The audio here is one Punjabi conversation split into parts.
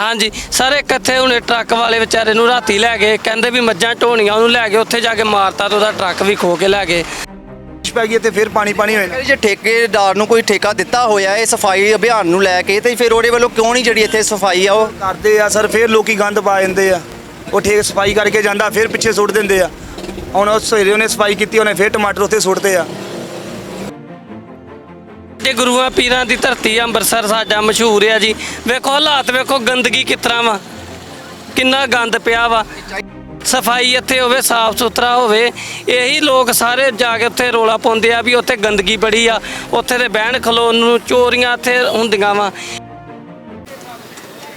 हाँ जी सर, एक इत्थे हुणे ट्रक वाले बेचारे नूं राती लै गए, कहंदे भी मੱਝਾਂ ਢੋਣੀਆਂ ਉਹਨੂੰ ਲੈ ਗਏ, ਉੱਥੇ ਜਾ ਕੇ ਮਾਰਤਾ ਤੇ ਉਹਦਾ ਟਰੱਕ ਵੀ ਖੋ ਕੇ ਲੈ ਗਏ। ਪੈ ਗਈ ਤੇ ਫਿਰ ਪਾਣੀ ਹੋਇਆ। ਜੇ ਠੇਕੇਦਾਰ ਨੂੰ ਕੋਈ ਠੇਕਾ ਦਿੱਤਾ ਹੋਇਆ ਹੈ ਸਫਾਈ ਅਭਿਆਨ ਨੂੰ ਲੈ ਕੇ, ਤੇ ਫਿਰ ਉਹਦੇ ਵੱਲੋਂ ਕਿਉਂ ਨਹੀਂ ਜਿਹੜੀ ਇੱਥੇ ਸਫਾਈ ਆ ਉਹ ਕਰਦੇ ਆ ਸਰ, ਫਿਰ ਲੋਕੀ ਗੰਦ ਪਾ ਜਾਂਦੇ ਆ। ਉਹ ਠੇਕ ਸਫਾਈ ਕਰਕੇ ਜਾਂਦਾ ਫਿਰ ਪਿੱਛੇ ਸੁੱਟ ਦਿੰਦੇ ਆ। ਹੁਣ ਉਹ ਸਵੇਰੇ ਉਹਨੇ ਸਫਾਈ ਕੀਤੀ, ਉਹਨੇ ਫਿਰ ਟਮਾਟਰ ਉੱਥੇ ਸੁੱਟਦੇ ਆ। ਜੇ ਗੁਰੂਆਂ ਪੀਰਾਂ ਦੀ ਧਰਤੀ ਅੰਮ੍ਰਿਤਸਰ ਸਾਡਾ ਮਸ਼ਹੂਰ ਆ ਜੀ। ਵੇਖੋ ਹਾਲਾਤ ਵੇਖੋ, ਗੰਦਗੀ ਕਿਸ ਤਰ੍ਹਾਂ ਵਾ, ਕਿੰਨਾ ਗੰਦ ਪਿਆ ਵਾ। ਸਫਾਈ ਇੱਥੇ ਹੋਵੇ, ਸਾਫ ਸੁਥਰਾ ਹੋਵੇ। ਇਹੀ ਲੋਕ ਸਾਰੇ ਜਾ ਕੇ ਉੱਥੇ ਰੋਲਾ ਪਾਉਂਦੇ ਆ ਵੀ ਉੱਥੇ ਗੰਦਗੀ ਬੜੀ ਆ, ਉੱਥੇ ਦੇ ਬਹਿਣ ਖਲੋਣ ਨੂੰ ਚੋਰੀਆਂ ਇੱਥੇ ਹੁੰਦੀਆਂ ਵਾ।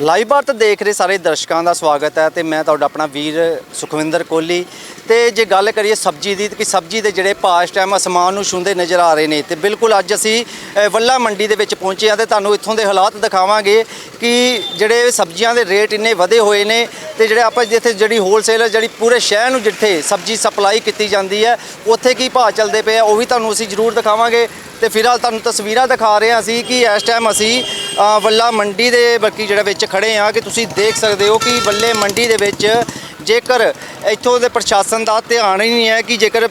ਲਾਈਵ ਭਾਰਤ ਦੇਖ ਰਹੇ ਸਾਰੇ ਦਰਸ਼ਕਾਂ ਦਾ ਸਵਾਗਤ ਹੈ ਤੇ ਮੈਂ ਤੁਹਾਡਾ ਆਪਣਾ ਵੀਰ ਸੁਖਵਿੰਦਰ ਕੋਹਲੀ। ਤੇ ਜੇ ਗੱਲ ਕਰੀਏ ਸਬਜ਼ੀ ਦੀ, ਕਿ ਸਬਜ਼ੀ ਦੇ ਜਿਹੜੇ ਭਾਅ ਇਸ ਟਾਈਮ ਅਸਮਾਨ ਨੂੰ ਛੂੰਹਦੇ ਨਜ਼ਰ ਆ ਰਹੇ ਨੇ, ਤੇ ਬਿਲਕੁਲ ਅੱਜ ਅਸੀਂ ਵੱਲਾ ਮੰਡੀ ਦੇ ਵਿੱਚ ਪਹੁੰਚੇ ਹਾਂ ਤੇ ਤੁਹਾਨੂੰ ਇੱਥੋਂ ਦੇ ਹਾਲਾਤ ਦਿਖਾਵਾਂਗੇ ਕਿ ਜਿਹੜੇ ਸਬਜ਼ੀਆਂ ਦੇ ਰੇਟ ਇੰਨੇ ਵਧੇ ਹੋਏ ਨੇ, ਤੇ ਜਿਹੜੇ ਆਪਾਂ ਜਿੱਥੇ ਜਿਹੜੀ ਹੋਲਸੇਲ ਜਿਹੜੀ ਪੂਰੇ ਸ਼ਹਿਰ ਨੂੰ ਜਿੱਥੇ ਸਬਜ਼ੀ ਸਪਲਾਈ ਕੀਤੀ ਜਾਂਦੀ ਹੈ ਉੱਥੇ ਕੀ ਭਾਅ ਚੱਲਦੇ ਪਏ ਆ ਉਹ ਵੀ ਤੁਹਾਨੂੰ ਅਸੀਂ ਜ਼ਰੂਰ ਦਿਖਾਵਾਂਗੇ। ਤੇ ਫਿਲਹਾਲ ਤੁਹਾਨੂੰ ਤਸਵੀਰਾਂ ਦਿਖਾ ਰਹੇ ਹਾਂ ਅਸੀਂ ਕਿ ਇਸ ਟਾਈਮ ਅਸੀਂ ਵੱਲਾ ਮੰਡੀ ਦੇ ਬਾਕੀ ਜਿਹੜਾ ਵਿੱਚ ਖੜੇ ਹਾਂ, ਕਿ ਤੁਸੀਂ ਦੇਖ ਸਕਦੇ ਹੋ ਕਿ ਵੱਲੇ ਮੰਡੀ ਦੇ ਵਿੱਚ ਜੇਕਰ ਇੱਥੋਂ ਦੇ ਪ੍ਰਸ਼ਾਸਨ ਦਾ ਧਿਆਨ ਹੀ ਨਹੀਂ ਹੈ ਕਿ ਜੇਕਰ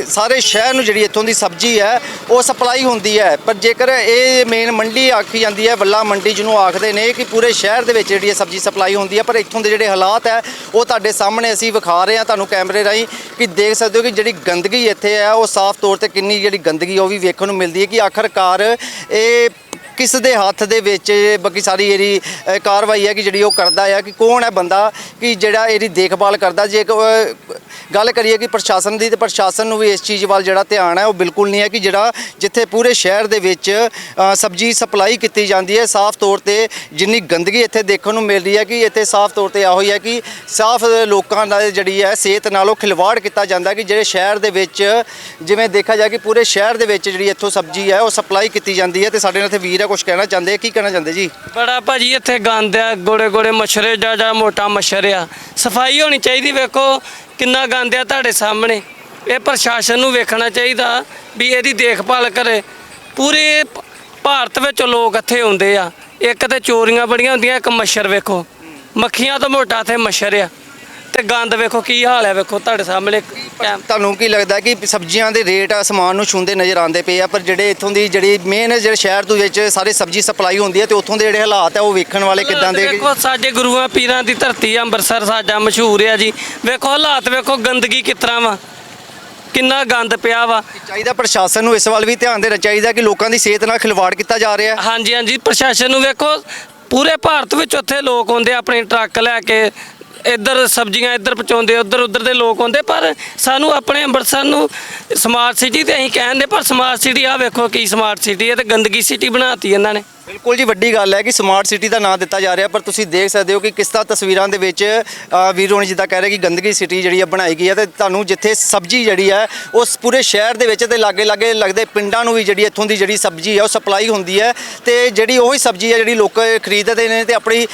ਸਾਰੇ ਸ਼ਹਿਰ ਨੂੰ ਜਿਹੜੀ ਇੱਥੋਂ ਦੀ ਸਬਜ਼ੀ ਹੈ ਉਹ ਸਪਲਾਈ ਹੁੰਦੀ ਹੈ, ਪਰ ਜੇਕਰ ਇਹ ਮੇਨ ਮੰਡੀ ਆਖੀ ਜਾਂਦੀ ਹੈ ਵੱਲਾ ਮੰਡੀ ਜਿਹਨੂੰ ਆਖਦੇ ਨੇ ਕਿ ਪੂਰੇ ਸ਼ਹਿਰ ਦੇ ਵਿੱਚ ਜਿਹੜੀ ਸਬਜ਼ੀ ਸਪਲਾਈ ਹੁੰਦੀ ਹੈ, ਪਰ ਇੱਥੋਂ ਦੇ ਜਿਹੜੇ ਹਾਲਾਤ ਹੈ ਉਹ ਤੁਹਾਡੇ ਸਾਹਮਣੇ ਅਸੀਂ ਵਿਖਾ ਰਹੇ ਹਾਂ ਤੁਹਾਨੂੰ ਕੈਮਰੇ ਰਾਹੀਂ, ਕਿ ਦੇਖ ਸਕਦੇ ਹੋ ਕਿ ਜਿਹੜੀ ਗੰਦਗੀ ਇੱਥੇ ਹੈ ਉਹ ਸਾਫ਼ ਤੌਰ ਤੇ ਕਿੰਨੀ ਜਿਹੜੀ ਗੰਦਗੀ ਉਹ ਵੀ ਵੇਖਣ ਨੂੰ ਮਿਲਦੀ ਹੈ ਕਿ ਆਖਰਕਾਰ ਇਹ ਕਿਸ ਦੇ ਹੱਥ ਦੇ ਵਿੱਚ ਬਾਕੀ ਸਾਰੀ ਇਹਦੀ ਕਾਰਵਾਈ ਹੈ ਕਿ ਜਿਹੜੀ ਉਹ ਕਰਦਾ ਹੈ, ਕਿ ਕੌਣ ਹੈ ਬੰਦਾ ਕਿ ਜਿਹੜਾ ਇਹਦੀ ਦੇਖਭਾਲ ਕਰਦਾ। ਜੇ ਗੱਲ ਕਰੀਏ ਕਿ ਪ੍ਰਸ਼ਾਸਨ ਦੀ, ਤੇ ਪ੍ਰਸ਼ਾਸਨ ਨੂੰ ਵੀ ਇਸ ਚੀਜ਼ ਵੱਲ ਜਿਹੜਾ ਧਿਆਨ ਹੈ ਉਹ ਬਿਲਕੁਲ ਨਹੀਂ ਹੈ ਕਿ ਜਿਹੜਾ ਜਿੱਥੇ ਪੂਰੇ ਸ਼ਹਿਰ ਦੇ ਵਿੱਚ ਸਬਜ਼ੀ ਸਪਲਾਈ ਕੀਤੀ ਜਾਂਦੀ ਹੈ ਸਾਫ਼ ਤੌਰ ਤੇ ਜਿੰਨੀ ਗੰਦਗੀ ਇੱਥੇ ਦੇਖਣ ਨੂੰ ਮਿਲ ਰਹੀ ਹੈ ਕਿ ਇੱਥੇ ਸਾਫ਼ ਤੌਰ ਤੇ ਇਹੋ ਹੀ ਹੈ ਕਿ ਸਾਫ਼ ਲੋਕਾਂ ਦਾ ਜਿਹੜੀ ਹੈ ਸਿਹਤ ਨਾਲੋਂ ਖਿਲਵਾੜ ਕੀਤਾ ਜਾਂਦਾ, ਕਿ ਜਿਹੜੇ ਸ਼ਹਿਰ ਦੇ ਵਿੱਚ ਜਿਵੇਂ ਦੇਖਿਆ ਜਾਏ ਕਿ ਪੂਰੇ ਸ਼ਹਿਰ ਦੇ ਵਿੱਚ ਜਿਹੜੀ ਇੱਥੋਂ ਸਬਜ਼ੀ ਹੈ ਉਹ ਸਪਲਾਈ ਕੀਤੀ ਜਾਂਦੀ ਹੈ। ਤੇ ਸਾਡੇ ਨਾਲ ਇੱਥੇ ਵੀਰ ਕੁਝ ਕਹਿਣਾ ਚਾਹੁੰਦੇ, ਕੀ ਕਹਿਣਾ ਚਾਹੁੰਦੇ ਜੀ? ਬੜਾ ਭਾਜੀ ਇੱਥੇ ਗੰਦ ਆ, ਗੋੜੇ ਮੱਛਰੇ ਜਾਂ ਮੋਟਾ ਮੱਛਰ ਆ, ਸਫਾਈ ਹੋਣੀ ਚਾਹੀਦੀ। ਵੇਖੋ ਕਿੰਨਾ ਗੰਦ ਆ ਤੁਹਾਡੇ ਸਾਹਮਣੇ, ਇਹ ਪ੍ਰਸ਼ਾਸਨ ਨੂੰ ਵੇਖਣਾ ਚਾਹੀਦਾ ਵੀ ਇਹਦੀ ਦੇਖਭਾਲ ਕਰੇ। ਪੂਰੇ ਭਾਰਤ ਵਿੱਚ ਲੋਕ ਇੱਥੇ ਆਉਂਦੇ ਆ, ਇੱਕ ਤੇ ਚੋਰੀਆਂ ਬੜੀਆਂ ਹੁੰਦੀਆਂ, ਇੱਕ ਮੱਛਰ ਵੇਖੋ, ਮੱਖੀਆਂ ਤੋਂ ਮੋਟਾ ਇੱਥੇ ਮੱਛਰ ਆ, ਤੇ ਗੰਦ ਵੇਖੋ ਕੀ ਹਾਲ ਹੈ। ਵੇਖੋ ਤੁਹਾਡੇ ਸਾਹਮਣੇ। ਤੁਹਾਨੂੰ ਕੀ ਲੱਗਦਾ ਕਿ ਸਬਜ਼ੀਆਂ ਦੇ ਰੇਟ ਅਸਮਾਨ ਨੂੰ ਛੂੰਹਦੇ ਨਜ਼ਰ ਆਉਂਦੇ ਪਏ ਆ, ਪਰ ਜਿਹੜੇ ਇੱਥੋਂ ਦੀ ਜਿਹੜੀ ਮੇਨ ਜਿਹੜੇ ਸ਼ਹਿਰ ਦੇ ਵਿੱਚ ਸਾਰੇ ਸਬਜ਼ੀ ਸਪਲਾਈ ਹੁੰਦੀ ਹੈ ਤੇ ਉੱਥੋਂ ਦੇ ਜਿਹੜੇ ਹਾਲਾਤ ਹੈ ਉਹ ਵੇਖਣ ਵਾਲੇ ਕਿੱਦਾਂ ਦੇ? ਵੇਖੋ ਸਾਡੇ ਗੁਰੂਆਂ ਪੀਰਾਂ ਦੀ ਧਰਤੀ ਅੰਮ੍ਰਿਤਸਰ ਸਾਡਾ ਮਸ਼ਹੂਰ ਆ ਜੀ। ਵੇਖੋ ਹਾਲਾਤ ਵੇਖੋ, ਗੰਦਗੀ ਕਿਸ ਤਰ੍ਹਾਂ ਵਾ, ਕਿੰਨਾ ਗੰਦ ਪਿਆ ਵਾ। ਚਾਹੀਦਾ ਪ੍ਰਸ਼ਾਸਨ ਨੂੰ ਇਸ ਵੱਲ ਵੀ ਧਿਆਨ ਦੇਣਾ ਚਾਹੀਦਾ ਕਿ ਲੋਕਾਂ ਦੀ ਸਿਹਤ ਨਾਲ ਖਿਲਵਾੜ ਕੀਤਾ ਜਾ ਰਿਹਾ। ਹਾਂਜੀ ਪ੍ਰਸ਼ਾਸਨ ਨੂੰ ਵੇਖੋ, ਪੂਰੇ ਭਾਰਤ ਵਿੱਚ ਉੱਥੇ ਲੋਕ ਆਉਂਦੇ ਆਪਣੇ ਟਰੱਕ ਲੈ ਕੇ, ਇੱਧਰ ਸਬਜ਼ੀਆਂ ਇੱਧਰ ਪਹੁੰਚਾਉਂਦੇ, ਉੱਧਰ ਦੇ ਲੋਕ ਆਉਂਦੇ, ਪਰ ਸਾਨੂੰ ਆਪਣੇ ਅੰਮ੍ਰਿਤਸਰ ਨੂੰ ਸਮਾਰਟ ਸਿਟੀ ਤੇ ਅਸੀਂ ਕਹਿੰਦੇ, ਪਰ ਸਮਾਰਟ ਸਿਟੀ ਆ ਵੇਖੋ ਕੀ ਸਮਾਰਟ ਸਿਟੀ ਹੈ, ਤੇ ਗੰਦਗੀ ਸਿਟੀ ਬਣਾਤੀ ਇਹਨਾਂ ਨੇ। ਬਿਲਕੁਲ ਜੀ, ਵੱਡੀ ਗੱਲ ਹੈ ਕਿ ਸਮਾਰਟ ਸਿਟੀ ਦਾ ਨਾਂ ਦਿੱਤਾ ਜਾ ਰਿਹਾ, ਪਰ ਤੁਸੀਂ ਦੇਖ ਸਕਦੇ ਹੋ ਕਿ ਕਿਸ ਤਰ੍ਹਾਂ ਤਸਵੀਰਾਂ ਦੇ ਵਿੱਚ ਵੀਰ ਹੋਣੀ ਜਿੱਦਾਂ ਕਹਿ ਰਹੇ ਕਿ ਗੰਦਗੀ ਸਿਟੀ ਜਿਹੜੀ ਹੈ ਬਣਾਈ ਗਈ ਹੈ, ਤੇ ਤੁਹਾਨੂੰ ਜਿੱਥੇ ਸਬਜ਼ੀ ਜਿਹੜੀ ਹੈ ਉਸ ਪੂਰੇ ਸ਼ਹਿਰ ਦੇ ਵਿੱਚ ਤੇ ਲਾਗੇ ਲੱਗਦੇ ਪਿੰਡਾਂ ਨੂੰ ਵੀ ਜਿਹੜੀ ਇੱਥੋਂ ਦੀ ਜਿਹੜੀ ਸਬਜ਼ੀ ਹੈ ਉਹ ਸਪਲਾਈ ਹੁੰਦੀ ਹੈ, ਤੇ ਜਿਹੜੀ ਉਹੀ ਸਬਜ਼ੀ ਹੈ ਜਿਹੜੀ ਲੋਕ ਖਰੀਦਦੇ ਨੇ ਤੇ ਆਪਣੀ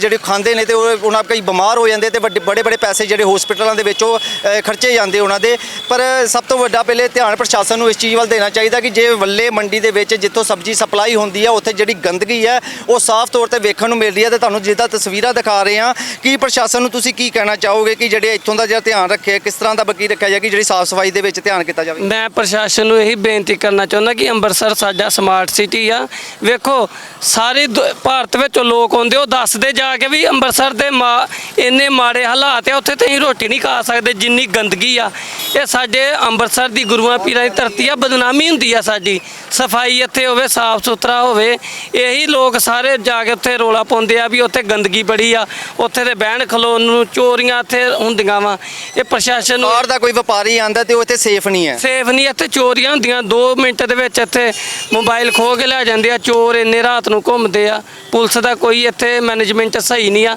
ਜਿਹੜੀ ਖਾਂਦੇ ਨੇ, ਤੇ ਉਹਨਾਂ ਕਈ ਬਿਮਾਰ ਹੋ ਜਾਂਦੇ, ਤੇ ਬੜੇ ਪੈਸੇ ਜਿਹੜੇ ਹਸਪੀਟਲਾਂ ਦੇ ਵਿੱਚ ਉਹ ਖਰਚੇ ਜਾਂਦੇ ਉਹਨਾਂ ਦੇ। ਪਰ ਸਭ ਤੋਂ ਵੱਡਾ ਪਹਿਲੇ ਧਿਆਨ ਪ੍ਰਸ਼ਾਸਨ ਨੂੰ ਇਸ ਚੀਜ਼ ਵੱਲ ਦੇਣਾ ਚਾਹੀਦਾ ਕਿ ਜੇ ਵੱਲੇ ਮੰਡੀ ਦੇ ਵਿੱਚ ਜਿੱਥੋਂ ਸਬਜ਼ੀ ਸਪਲਾਈ ਹੁੰਦੀ ਹੈ ਉੱਥੇ ਜਿਹੜੀ ਗੰਦਗੀ ਹੈ ਉਹ ਸਾਫ਼ ਤੌਰ ਤੇ ਵੇਖਣ ਨੂੰ ਮਿਲ ਰਹੀ ਹੈ, ਤੇ ਤੁਹਾਨੂੰ ਜਿੱਦਾਂ ਤਸਵੀਰਾਂ ਦਿਖਾ ਰਹੇ ਹਾਂ ਕਿ ਪ੍ਰਸ਼ਾਸਨ ਨੂੰ ਤੁਸੀਂ ਕੀ ਕਹਿਣਾ ਚਾਹੋਗੇ ਕਿ ਜਿਹੜੇ ਇੱਥੋਂ ਦਾ ਜਿਹੜਾ ਧਿਆਨ ਰੱਖਿਆ, ਕਿਸ ਤਰ੍ਹਾਂ ਦਾ ਬਾਕੀ ਰੱਖਿਆ ਜਾਏ ਕਿ ਜਿਹੜੀ ਸਾਫ਼ ਸਫਾਈ ਦੇ ਵਿੱਚ ਧਿਆਨ ਕੀਤਾ ਜਾਵੇ? ਮੈਂ ਪ੍ਰਸ਼ਾਸਨ ਨੂੰ ਇਹੀ ਬੇਨਤੀ ਕਰਨਾ ਚਾਹੁੰਦਾ ਕਿ ਅੰਮ੍ਰਿਤਸਰ ਸਾਡਾ ਸਮਾਰਟ ਸਿਟੀ ਆ। ਵੇਖੋ ਸਾਰੇ ਭਾਰਤ ਵਿੱਚੋਂ ਲੋਕ ਆਉਂਦੇ, ਉਹ ਦੱਸਦੇ ਜਾ ਕੇ ਵੀ ਅੰਮ੍ਰਿਤਸਰ ਦੇ ਇੰਨੇ ਮਾੜੇ ਹਾਲਾਤ ਆ, ਉੱਥੇ ਤੁਸੀਂ ਰੋਟੀ ਨਹੀਂ ਖਾ ਸਕਦੇ ਜਿੰਨੀ ਗੰਦਗੀ ਆ। ਇਹ ਸਾਡੇ ਅੰਮ੍ਰਿਤਸਰ ਦੀ ਗੁਰੂਆਂ ਪੀਰਾਂ ਦੀ ਧਰਤੀ ਆ, ਬਦਨਾਮੀ ਹੁੰਦੀ ਆ ਸਾਡੀ। ਸਫਾਈ ਇੱਥੇ ਹੋਵੇ, ਸਾਫ਼ ਸੁਥਰਾ ਹੋਵੇ। ਇਹੀ ਲੋਕ ਸਾਰੇ ਜਾ ਕੇ ਉੱਥੇ ਰੋਲਾ ਪਾਉਂਦੇ ਆ ਵੀ ਉੱਥੇ ਗੰਦਗੀ ਬੜੀ ਆ, ਉੱਥੇ ਦੇ ਬਹਿਣ ਖਲੋਣ ਨੂੰ ਚੋਰੀਆਂ ਇੱਥੇ ਹੁੰਦੀਆਂ ਵਾ। ਇਹ ਪ੍ਰਸ਼ਾਸਨ ਨੂੰ ਬਾਹਰ ਦਾ ਕੋਈ ਵਪਾਰੀ ਆਂਦਾ ਤੇ ਉਹ ਇੱਥੇ ਸੇਫ ਨਹੀਂ ਹੈ, ਇੱਥੇ ਚੋਰੀਆਂ ਹੁੰਦੀਆਂ 2 ਮਿੰਟ ਦੇ ਵਿੱਚ, ਇੱਥੇ ਮੋਬਾਈਲ ਖੋਹ ਕੇ ਲੈ ਜਾਂਦੇ ਆ ਚੋਰ, ਇੰਨੇ ਰਾਤ ਨੂੰ ਘੁੰਮਦੇ ਆ। ਪੁਲਿਸ ਦਾ ਕੋਈ ਇੱਥੇ ਮੈਨੇਜਮੈਂਟ ਸਹੀ ਨਹੀਂ ਆ।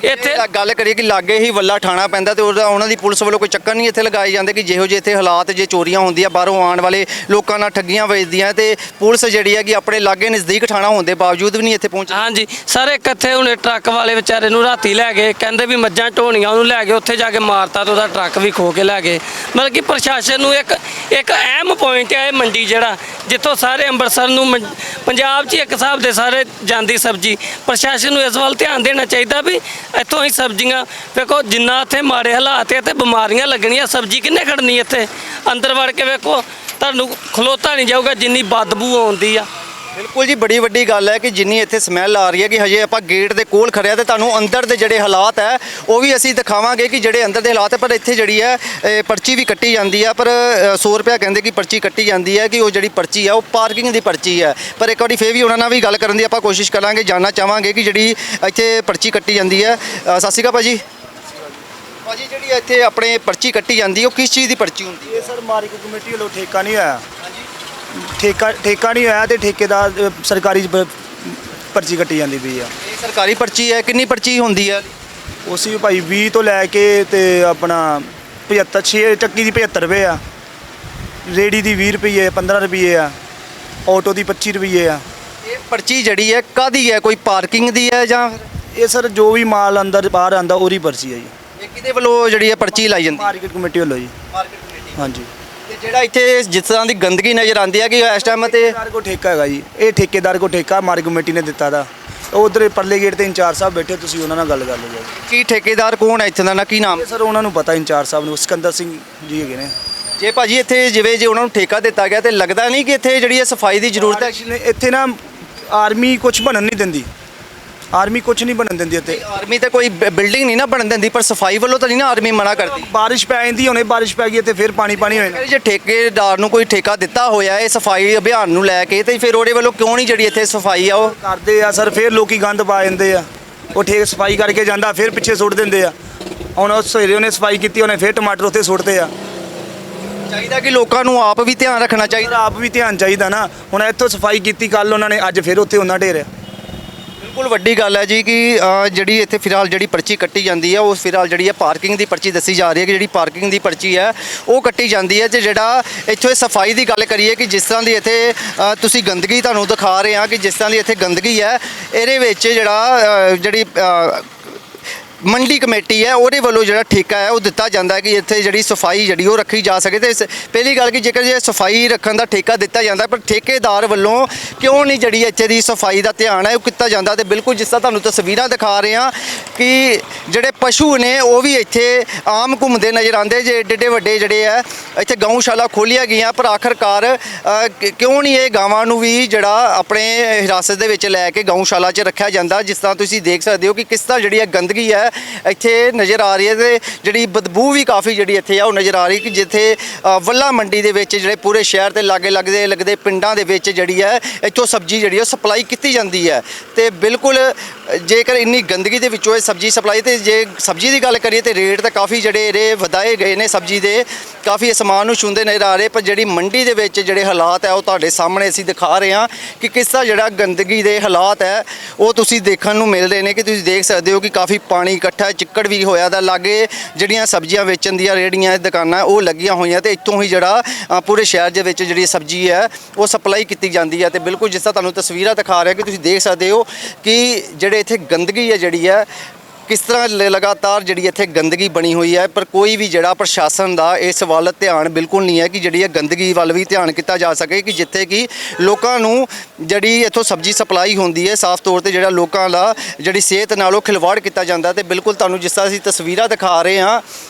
ਇੱਥੇ ਗੱਲ ਕਰੀਏ ਕਿ ਲਾਗੇ ਹੀ ਵੱਲਾ ਠਾਣਾ ਪੈਂਦਾ, ਤੇ ਉਹਨਾਂ ਦੀ ਪੁਲਿਸ ਵੱਲੋਂ ਕੋਈ ਚੱਕਰ ਨਹੀਂ ਇੱਥੇ ਲਗਾਏ ਜਾਂਦੇ ਕਿ ਜਿਹੋ ਜਿਹੇ ਇੱਥੇ ਹਾਲਾਤ, ਜੇ ਚੋਰੀਆਂ ਹੁੰਦੀਆਂ ਬਾਹਰੋਂ ਆਉਣ ਵਾਲੇ ਲੋਕਾਂ ਨਾਲ ਠੱਗੀਆਂ ਵੱਜਦੀਆਂ, ਤੇ ਪੁਲਿਸ ਜਿਹੜੀ ਹੈ ਕਿ ਆਪਣੇ ਲਾਗੇ ਨਜ਼ਦੀਕ ਠਾਣਾ ਹੋਣ ਦੇ ਬਾਵਜੂਦ ਵੀ ਨਹੀਂ ਇੱਥੇ ਪਹੁੰਚੀ? ਹਾਂਜੀ ਸਰ, ਇੱਕ ਇੱਥੇ ਹੁਣੇ ਟਰੱਕ ਵਾਲੇ ਵਿਚਾਰੇ ਨੂੰ ਰਾਤੀ ਲੈ ਗਏ, ਕਹਿੰਦੇ ਵੀ ਮੱਝਾਂ ਢੋਣੀਆਂ ਉਹਨੂੰ ਲੈ ਗਏ, ਉੱਥੇ ਜਾ ਕੇ ਮਾਰਤਾ ਤੇ ਉਹਦਾ ਟਰੱਕ ਵੀ ਖੋ ਕੇ ਲੈ ਗਏ। ਮਤਲਬ ਕਿ ਪ੍ਰਸ਼ਾਸਨ ਨੂੰ ਇੱਕ ਅਹਿਮ ਪੁਆਇੰਟ ਹੈ ਇਹ ਮੰਡੀ, ਜਿਹੜਾ ਜਿੱਥੋਂ ਸਾਰੇ ਅੰਮ੍ਰਿਤਸਰ ਨੂੰ ਪੰਜਾਬ 'ਚ ਇੱਕ ਹਿਸਾਬ ਦੇ ਸਾਰੇ ਜਾਂਦੀ ਸਬਜ਼ੀ। ਪ੍ਰਸ਼ਾਸਨ ਨੂੰ ਇਸ ਵੱਲ ਧਿਆਨ ਦੇਣਾ ਚਾਹੀਦਾ ਵੀ ਇੱਥੋਂ ਹੀ ਸਬਜ਼ੀਆਂ ਵੇਖੋ, ਜਿੰਨਾ ਇੱਥੇ ਮਾੜੇ ਹਾਲਾਤ ਹੈ ਤੇ ਬਿਮਾਰੀਆਂ ਲੱਗਣੀਆਂ, ਸਬਜ਼ੀ ਕਿੰਨੇ ਖੜਨੀ ਇੱਥੇ? ਅੰਦਰ ਵੜ ਕੇ ਵੇਖੋ, ਤੁਹਾਨੂੰ ਖਲੋਤਾ ਨਹੀਂ ਜਾਊਗਾ ਜਿੰਨੀ ਬਦਬੂ ਆਉਂਦੀ ਆ। ਬਿਲਕੁਲ ਜੀ, ਬੜੀ ਵੱਡੀ ਗੱਲ ਹੈ ਕਿ ਜਿੰਨੀ ਇੱਥੇ ਸਮੈਲ ਆ ਰਹੀ ਹੈ ਕਿ ਹਜੇ ਆਪਾਂ ਗੇਟ ਦੇ ਕੋਲ ਖੜਿਆ ਤੇ ਤੁਹਾਨੂੰ ਅੰਦਰ ਦੇ ਜਿਹੜੇ ਹਾਲਾਤ ਹੈ ਉਹ ਵੀ ਅਸੀਂ ਦਿਖਾਵਾਂਗੇ ਕਿ ਜਿਹੜੇ ਅੰਦਰ ਦੇ ਹਾਲਾਤ ਹੈ। ਪਰ ਇੱਥੇ ਜਿਹੜੀ ਹੈ ਪਰਚੀ ਵੀ ਕੱਟੀ ਜਾਂਦੀ ਹੈ, ਪਰ 100 ਰੁਪਇਆ ਕਹਿੰਦੇ ਕਿ ਪਰਚੀ ਕੱਟੀ ਜਾਂਦੀ ਹੈ ਕਿ ਉਹ ਜਿਹੜੀ ਪਰਚੀ ਹੈ ਉਹ ਪਾਰਕਿੰਗ ਦੀ ਪਰਚੀ ਹੈ। ਪਰ ਇੱਕ ਵਾਰੀ ਫੇਰ ਵੀ ਉਹਨਾਂ ਨਾਲ ਵੀ ਗੱਲ ਕਰਨ ਦੀ ਆਪਾਂ ਕੋਸ਼ਿਸ਼ ਕਰਾਂਗੇ, ਜਾਣਨਾ ਚਾਹਾਂਗੇ ਕਿ ਜਿਹੜੀ ਇੱਥੇ ਪਰਚੀ ਕੱਟੀ ਜਾਂਦੀ ਹੈ। ਸਤਿ ਸ਼੍ਰੀ ਅਕਾਲ ਭਾਜੀ। ਭਾਜੀ, ਜਿਹੜੀ ਇੱਥੇ ਆਪਣੇ ਪਰਚੀ ਕੱਟੀ ਜਾਂਦੀ ਹੈ ਉਹ ਕਿਸ ਚੀਜ਼ ਦੀ ਪਰਚੀ ਹੁੰਦੀ ਹੈ? ਇਹ ਸਰ ਮਾਰਕੀਟ ਕਮੇਟੀ ਵੱਲੋਂ ਠੇਕਾ ਨਹੀਂ ਆਇਆ। ਠੇਕਾ ਨਹੀਂ ਆਇਆ ਤੇ ਠੇਕੇਦਾਰ ਸਰਕਾਰੀ ਪਰਚੀ ਕੱਟੀ ਜਾਂਦੀ ਪਈ ਆ। ਇਹ ਸਰਕਾਰੀ ਪਰਚੀ ਹੈ, ਕਿੰਨੀ ਪਰਚੀ ਹੁੰਦੀ ਹੈ? ਉਸੇ ਵੀ ਭਾਈ 20 ਤੋਂ ਲੈ ਕੇ ਤੇ ਆਪਣਾ 75 6 ਚੱਕੀ ਦੀ 75 ਰੁਪਏ ਆ, ਰੇੜੀ ਦੀ 20 ਰੁਪਏ 15 ਰੁਪਏ ਆ, ਆਟੋ ਦੀ 25 ਰੁਪਏ ਆ। ਇਹ ਪਰਚੀ ਜਿਹੜੀ ਹੈ ਕਾਹਦੀ ਹੈ? ਕੋਈ ਪਾਰਕਿੰਗ ਦੀ ਹੈ ਜਾਂ ਇਹ ਸਰ ਜੋ ਵੀ ਮਾਲ ਅੰਦਰ ਬਾਹਰ ਆਂਦਾ ਉਹਦੀ ਪਰਚੀ ਹੈ ਜੀ। ਇਹ ਕਿਹਦੇ ਵੱਲੋਂ ਜਿਹੜੀ ਹੈ ਪਰਚੀ ਲਾਈ ਜਾਂਦੀ? ਮਾਰਕੀਟ ਕਮੇਟੀ ਵੱਲੋਂ ਜੀ। Market committee. ਹਾਂਜੀ। ਤੇ ਜਿਹੜਾ ਇੱਥੇ ਜਿਸ ਤਰ੍ਹਾਂ ਦੀ ਗੰਦਗੀ ਨਜ਼ਰ ਆਉਂਦੀ ਹੈ ਕਿ ਇਸ ਟਾਈਮ ਤੇ ਠੇਕੇਦਾਰ ਕੋ ਠੇਕਾ ਹੈਗਾ ਜੀ, ਇਹ ਠੇਕੇਦਾਰ ਕੋ ਠੇਕਾ ਮਾਰਕੀਟ ਕਮੇਟੀ ਨੇ ਦਿੱਤਾ ਦਾ। ਉਧਰ ਪਰਲੇ ਗੇਟ ਤੇ ਇੰਚਾਰਜ ਸਾਹਿਬ ਬੈਠੇ, ਤੁਸੀਂ ਉਹਨਾਂ ਨਾਲ ਗੱਲ ਕਰ ਲਓ ਜੀ। ਕੀ ਠੇਕੇਦਾਰ ਕੌਣ ਹੈ ਇੱਥੇ ਦਾ, ਨਾ ਕੀ ਨਾਮ? ਇਹ ਸਰ ਉਹਨਾਂ ਨੂੰ ਪਤਾ, ਇੰਚਾਰਜ ਸਾਹਿਬ ਨੂੰ ਸਿਕੰਦਰ ਸਿੰਘ ਜੀ ਹੈਗੇ ਨੇ। ਜੇ ਭਾਜੀ ਇੱਥੇ ਜਿਵੇਂ ਜੇ ਉਹਨਾਂ ਨੂੰ ਠੇਕਾ ਦਿੱਤਾ ਗਿਆ ਤੇ ਲੱਗਦਾ ਨਹੀਂ ਕਿ ਇੱਥੇ ਜਿਹੜੀ ਹੈ ਸਫਾਈ ਦੀ ਜ਼ਰੂਰਤ ਹੈ? ਇੱਥੇ ਨਾ ਆਰਮੀ ਕੁਝ ਬਣਨ ਨਹੀਂ ਦਿੰਦੀ, ਆਰਮੀ ਕੁਝ ਨਹੀਂ ਬਣਨ ਦਿੰਦੀ ਇੱਥੇ। ਆਰਮੀ ਤੇ ਕੋਈ ਬਿਲਡਿੰਗ ਨਹੀਂ ਨਾ ਬਣਨ ਦਿੰਦੀ, ਪਰ ਸਫਾਈ ਵੱਲੋਂ ਤਾਂ ਨਹੀਂ ਨਾ ਆਰਮੀ ਮਨਾ ਕਰਦੀ? ਬਾਰਿਸ਼ ਪੈ ਜਾਂਦੀ, ਹੁਣੇ ਬਾਰਿਸ਼ ਪੈ ਗਈ ਇੱਥੇ ਫਿਰ ਪਾਣੀ ਹੋ ਜਾਣਾ। ਜੇ ਠੇਕੇਦਾਰ ਨੂੰ ਕੋਈ ਠੇਕਾ ਦਿੱਤਾ ਹੋਇਆ ਹੈ ਸਫਾਈ ਅਭਿਆਨ ਨੂੰ ਲੈ ਕੇ, ਤੇ ਫਿਰ ਉਹਦੇ ਵੱਲੋਂ ਕਿਉਂ ਨਹੀਂ ਜਿਹੜੀ ਇੱਥੇ ਸਫਾਈ ਆ ਉਹ ਕਰਦੇ ਆ ਸਰ? ਫਿਰ ਲੋਕੀ ਗੰਦ ਪਾ ਜਾਂਦੇ ਆ, ਉਹ ਠੇਕ ਸਫਾਈ ਕਰਕੇ ਜਾਂਦਾ ਫਿਰ ਪਿੱਛੇ ਸੁੱਟ ਦਿੰਦੇ ਆ। ਹੁਣ ਉਹ ਸਵੇਰੇ ਉਹਨੇ ਸਫਾਈ ਕੀਤੀ, ਉਹਨੇ ਫਿਰ ਟਮਾਟਰ ਉੱਥੇ ਸੁੱਟਦੇ ਆ। ਚਾਹੀਦਾ ਕਿ ਲੋਕਾਂ ਨੂੰ ਆਪ ਵੀ ਧਿਆਨ ਰੱਖਣਾ ਸਰ ਚਾਹੀਦਾ। ਆਪ ਵੀ ਧਿਆਨ ਚਾਹੀਦਾ ਨਾ। ਹੁਣ ਇੱਥੋਂ ਸਫਾਈ ਕੀਤੀ ਕੱਲ ਉਹਨਾਂ ਨੇ, ਅੱਜ ਫਿਰ ਉੱਥੇ ਉਹਨਾਂ ਢੇਰ ਆ। ਬਿਲਕੁਲ ਵੱਡੀ ਗੱਲ ਹੈ ਜੀ ਕਿ ਜਿਹੜੀ ਇੱਥੇ ਫਿਲਹਾਲ ਜਿਹੜੀ ਪਰਚੀ ਕੱਟੀ ਜਾਂਦੀ ਹੈ ਉਹ ਫਿਲਹਾਲ ਜਿਹੜੀ ਹੈ ਪਾਰਕਿੰਗ ਦੀ ਪਰਚੀ ਦੱਸੀ ਜਾ ਰਹੀ ਹੈ ਕਿ ਜਿਹੜੀ ਪਾਰਕਿੰਗ ਦੀ ਪਰਚੀ ਹੈ ਉਹ ਕੱਟੀ ਜਾਂਦੀ ਹੈ। ਤੇ ਜਿਹੜਾ ਇੱਥੇ ਸਫਾਈ ਦੀ ਗੱਲ ਕਰੀਏ ਕਿ ਜਿਸ ਤਰ੍ਹਾਂ ਦੀ ਇੱਥੇ ਤੁਸੀਂ ਗੰਦਗੀ ਤੁਹਾਨੂੰ ਦਿਖਾ ਰਹੇ ਹਾਂ ਕਿ ਜਿਸ ਤਰ੍ਹਾਂ ਦੀ ਇੱਥੇ ਗੰਦਗੀ ਹੈ, ਇਹਦੇ ਵਿੱਚ ਜਿਹੜੀ ਮੰਡੀ ਕਮੇਟੀ ਹੈ ਉਹਦੇ ਵੱਲੋਂ ਜਿਹੜਾ ਠੇਕਾ ਹੈ ਉਹ ਦਿੱਤਾ ਜਾਂਦਾ ਹੈ ਕਿ ਇੱਥੇ ਜਿਹੜੀ ਸਫਾਈ ਜਿਹੜੀ ਉਹ ਰੱਖੀ ਜਾ ਸਕੇ। ਤੇ ਪਹਿਲੀ ਗੱਲ ਕਿ ਜੇਕਰ ਜੇ ਸਫਾਈ ਰੱਖਣ ਦਾ ਠੇਕਾ ਦਿੱਤਾ ਜਾਂਦਾ ਪਰ ਠੇਕੇਦਾਰ ਵੱਲੋਂ ਕਿਉਂ ਨਹੀਂ ਜਿਹੜੀ ਇੱਥੇ ਦੀ ਸਫਾਈ ਦਾ ਧਿਆਨ ਹੈ ਉਹ ਕੀਤਾ ਜਾਂਦਾ? ਤੇ ਬਿਲਕੁਲ ਜਿਸ ਤਰ੍ਹਾਂ ਤੁਹਾਨੂੰ ਤਸਵੀਰਾਂ ਦਿਖਾ ਰਹੇ ਹਾਂ ਕਿ ਜਿਹੜੇ ਪਸ਼ੂ ਨੇ ਉਹ ਵੀ ਇੱਥੇ ਆਮ ਘੁੰਮਦੇ ਨਜ਼ਰ ਆਉਂਦੇ, ਜੇ ਏਡੇ ਵੱਡੇ ਜਿਹੜੇ ਆ ਇੱਥੇ ਗਊਸ਼ਾਲਾ ਖੋਲ੍ਹੀਆਂ ਗਈਆਂ, ਪਰ ਆਖਰਕਾਰ ਕਿਉਂ ਨਹੀਂ ਇਹ ਗਾਵਾਂ ਨੂੰ ਵੀ ਜਿਹੜਾ ਆਪਣੇ ਹਿਰਾਸਤ ਦੇ ਵਿੱਚ ਲੈ ਕੇ ਗਊਸ਼ਾਲਾ 'ਚ ਰੱਖਿਆ ਜਾਂਦਾ? ਜਿਸ ਤਰ੍ਹਾਂ ਤੁਸੀਂ ਦੇਖ ਸਕਦੇ ਹੋ ਕਿ ਕਿਸ ਤਰ੍ਹਾਂ ਜਿਹੜੀ ਗੰਦਗੀ ਹੈ ਇੱਥੇ ਨਜ਼ਰ ਆ ਰਹੀ ਹੈ ਤੇ ਜਿਹੜੀ ਬਦਬੂ ਵੀ ਕਾਫੀ ਜਿਹੜੀ ਇੱਥੇ ਆ ਉਹ ਨਜ਼ਰ ਆ ਰਹੀ ਕਿ ਜਿੱਥੇ ਵੱਲਾ ਮੰਡੀ ਦੇ ਵਿੱਚ ਜਿਹੜੇ ਪੂਰੇ ਸ਼ਹਿਰ ਤੇ ਲਾਗੇ ਲੱਗਦੇ ਪਿੰਡਾਂ ਦੇ ਵਿੱਚ ਜਿਹੜੀ ਹੈ ਇੱਥੋਂ ਸਬਜ਼ੀ ਜਿਹੜੀ ਉਹ ਸਪਲਾਈ ਕੀਤੀ ਜਾਂਦੀ ਹੈ। ਤੇ ਬਿਲਕੁਲ ਜੇਕਰ ਇੰਨੀ ਗੰਦਗੀ ਦੇ ਵਿੱਚੋਂ ਇਹ ਸਬਜ਼ੀ ਸਪਲਾਈ, ਤੇ ਜੇ ਸਬਜ਼ੀ ਦੀ ਗੱਲ ਕਰੀਏ ਤੇ ਰੇਟ ਤਾਂ ਕਾਫੀ ਜਿਹੜੇ ਇਹਦੇ ਵਧਾਏ ਗਏ ਨੇ ਸਬਜ਼ੀ ਦੇ, ਕਾਫੀ ਅਸਮਾਨ ਨੂੰ ਛੂੰਹਦੇ ਨਜ਼ਰ ਆ ਰਹੇ। ਪਰ ਜਿਹੜੀ ਮੰਡੀ ਦੇ ਵਿੱਚ ਜਿਹੜੇ ਹਾਲਾਤ ਹੈ ਉਹ ਤੁਹਾਡੇ ਸਾਹਮਣੇ ਅਸੀਂ ਦਿਖਾ ਰਹੇ ਹਾਂ ਕਿ ਕਿਸ ਤਰ੍ਹਾਂ ਜਿਹੜਾ ਗੰਦਗੀ ਦੇ ਹਾਲਾਤ ਹੈ ਉਹ ਤੁਸੀਂ ਦੇਖਣ ਨੂੰ ਮਿਲ ਰਹੇ ਨੇ ਕਿ ਤੁਸੀਂ ਦੇਖ ਸਕਦੇ ਹੋ ਕਿ ਕਾਫੀ ਪਾਣੀ ਇਕੱਠਾ, ਚਿੱਕੜ ਵੀ ਹੋਇਆ ਦਾ, ਲਾਗੇ ਜਿਹੜੀਆਂ ਸਬਜ਼ੀਆਂ ਵੇਚਣ ਦੀਆਂ ਰੇਹੜੀਆਂ ਦੁਕਾਨਾਂ ਉਹ ਲੱਗੀਆਂ ਹੋਈਆਂ ਤੇ ਇੱਥੋਂ ਹੀ ਜਿਹੜਾ ਪੂਰੇ ਸ਼ਹਿਰ ਦੇ ਵਿੱਚ ਜਿਹੜੀ ਸਬਜ਼ੀ ਹੈ ਉਹ ਸਪਲਾਈ ਕੀਤੀ ਜਾਂਦੀ ਹੈ। ਤੇ ਬਿਲਕੁਲ ਜਿਸ ਤਰ੍ਹਾਂ ਤੁਹਾਨੂੰ ਤਸਵੀਰਾਂ ਦਿਖਾ ਰਿਹਾ ਕਿ ਤੁਸੀਂ ਦੇਖ ਸਕਦੇ ਹੋ ਕਿ ਜਿਹੜੇ ਇੱਥੇ ਗੰਦਗੀ ਹੈ ਜਿਹੜੀ ਹੈ ਕਿਸ ਤਰ੍ਹਾਂ ਲਗਾਤਾਰ ਜਿਹੜੀ ਇੱਥੇ ਗੰਦਗੀ ਬਣੀ ਹੋਈ ਹੈ, ਪਰ ਕੋਈ ਵੀ ਜਿਹੜਾ ਪ੍ਰਸ਼ਾਸਨ ਦਾ ਇਸ ਵੱਲ ਧਿਆਨ ਬਿਲਕੁਲ ਨਹੀਂ ਹੈ ਕਿ ਜਿਹੜੀ ਇਹ ਗੰਦਗੀ ਵੱਲ ਵੀ ਧਿਆਨ ਕੀਤਾ ਜਾ ਸਕੇ ਕਿ ਜਿੱਥੇ ਕਿ ਲੋਕਾਂ ਨੂੰ ਜਿਹੜੀ ਇੱਥੋਂ ਸਬਜ਼ੀ ਸਪਲਾਈ ਹੁੰਦੀ ਹੈ ਸਾਫ਼ ਤੌਰ ਤੇ ਜਿਹੜਾ ਲੋਕਾਂ ਦਾ ਜਿਹੜੀ ਸਿਹਤ ਨਾਲ ਉਹ ਖਿਲਵਾੜ ਕੀਤਾ ਜਾਂਦਾ। ਤੇ ਬਿਲਕੁਲ ਤੁਹਾਨੂੰ ਜਿਸ ਤਰ੍ਹਾਂ ਅਸੀਂ ਤਸਵੀਰਾਂ ਦਿਖਾ ਰਹੇ ਹਾਂ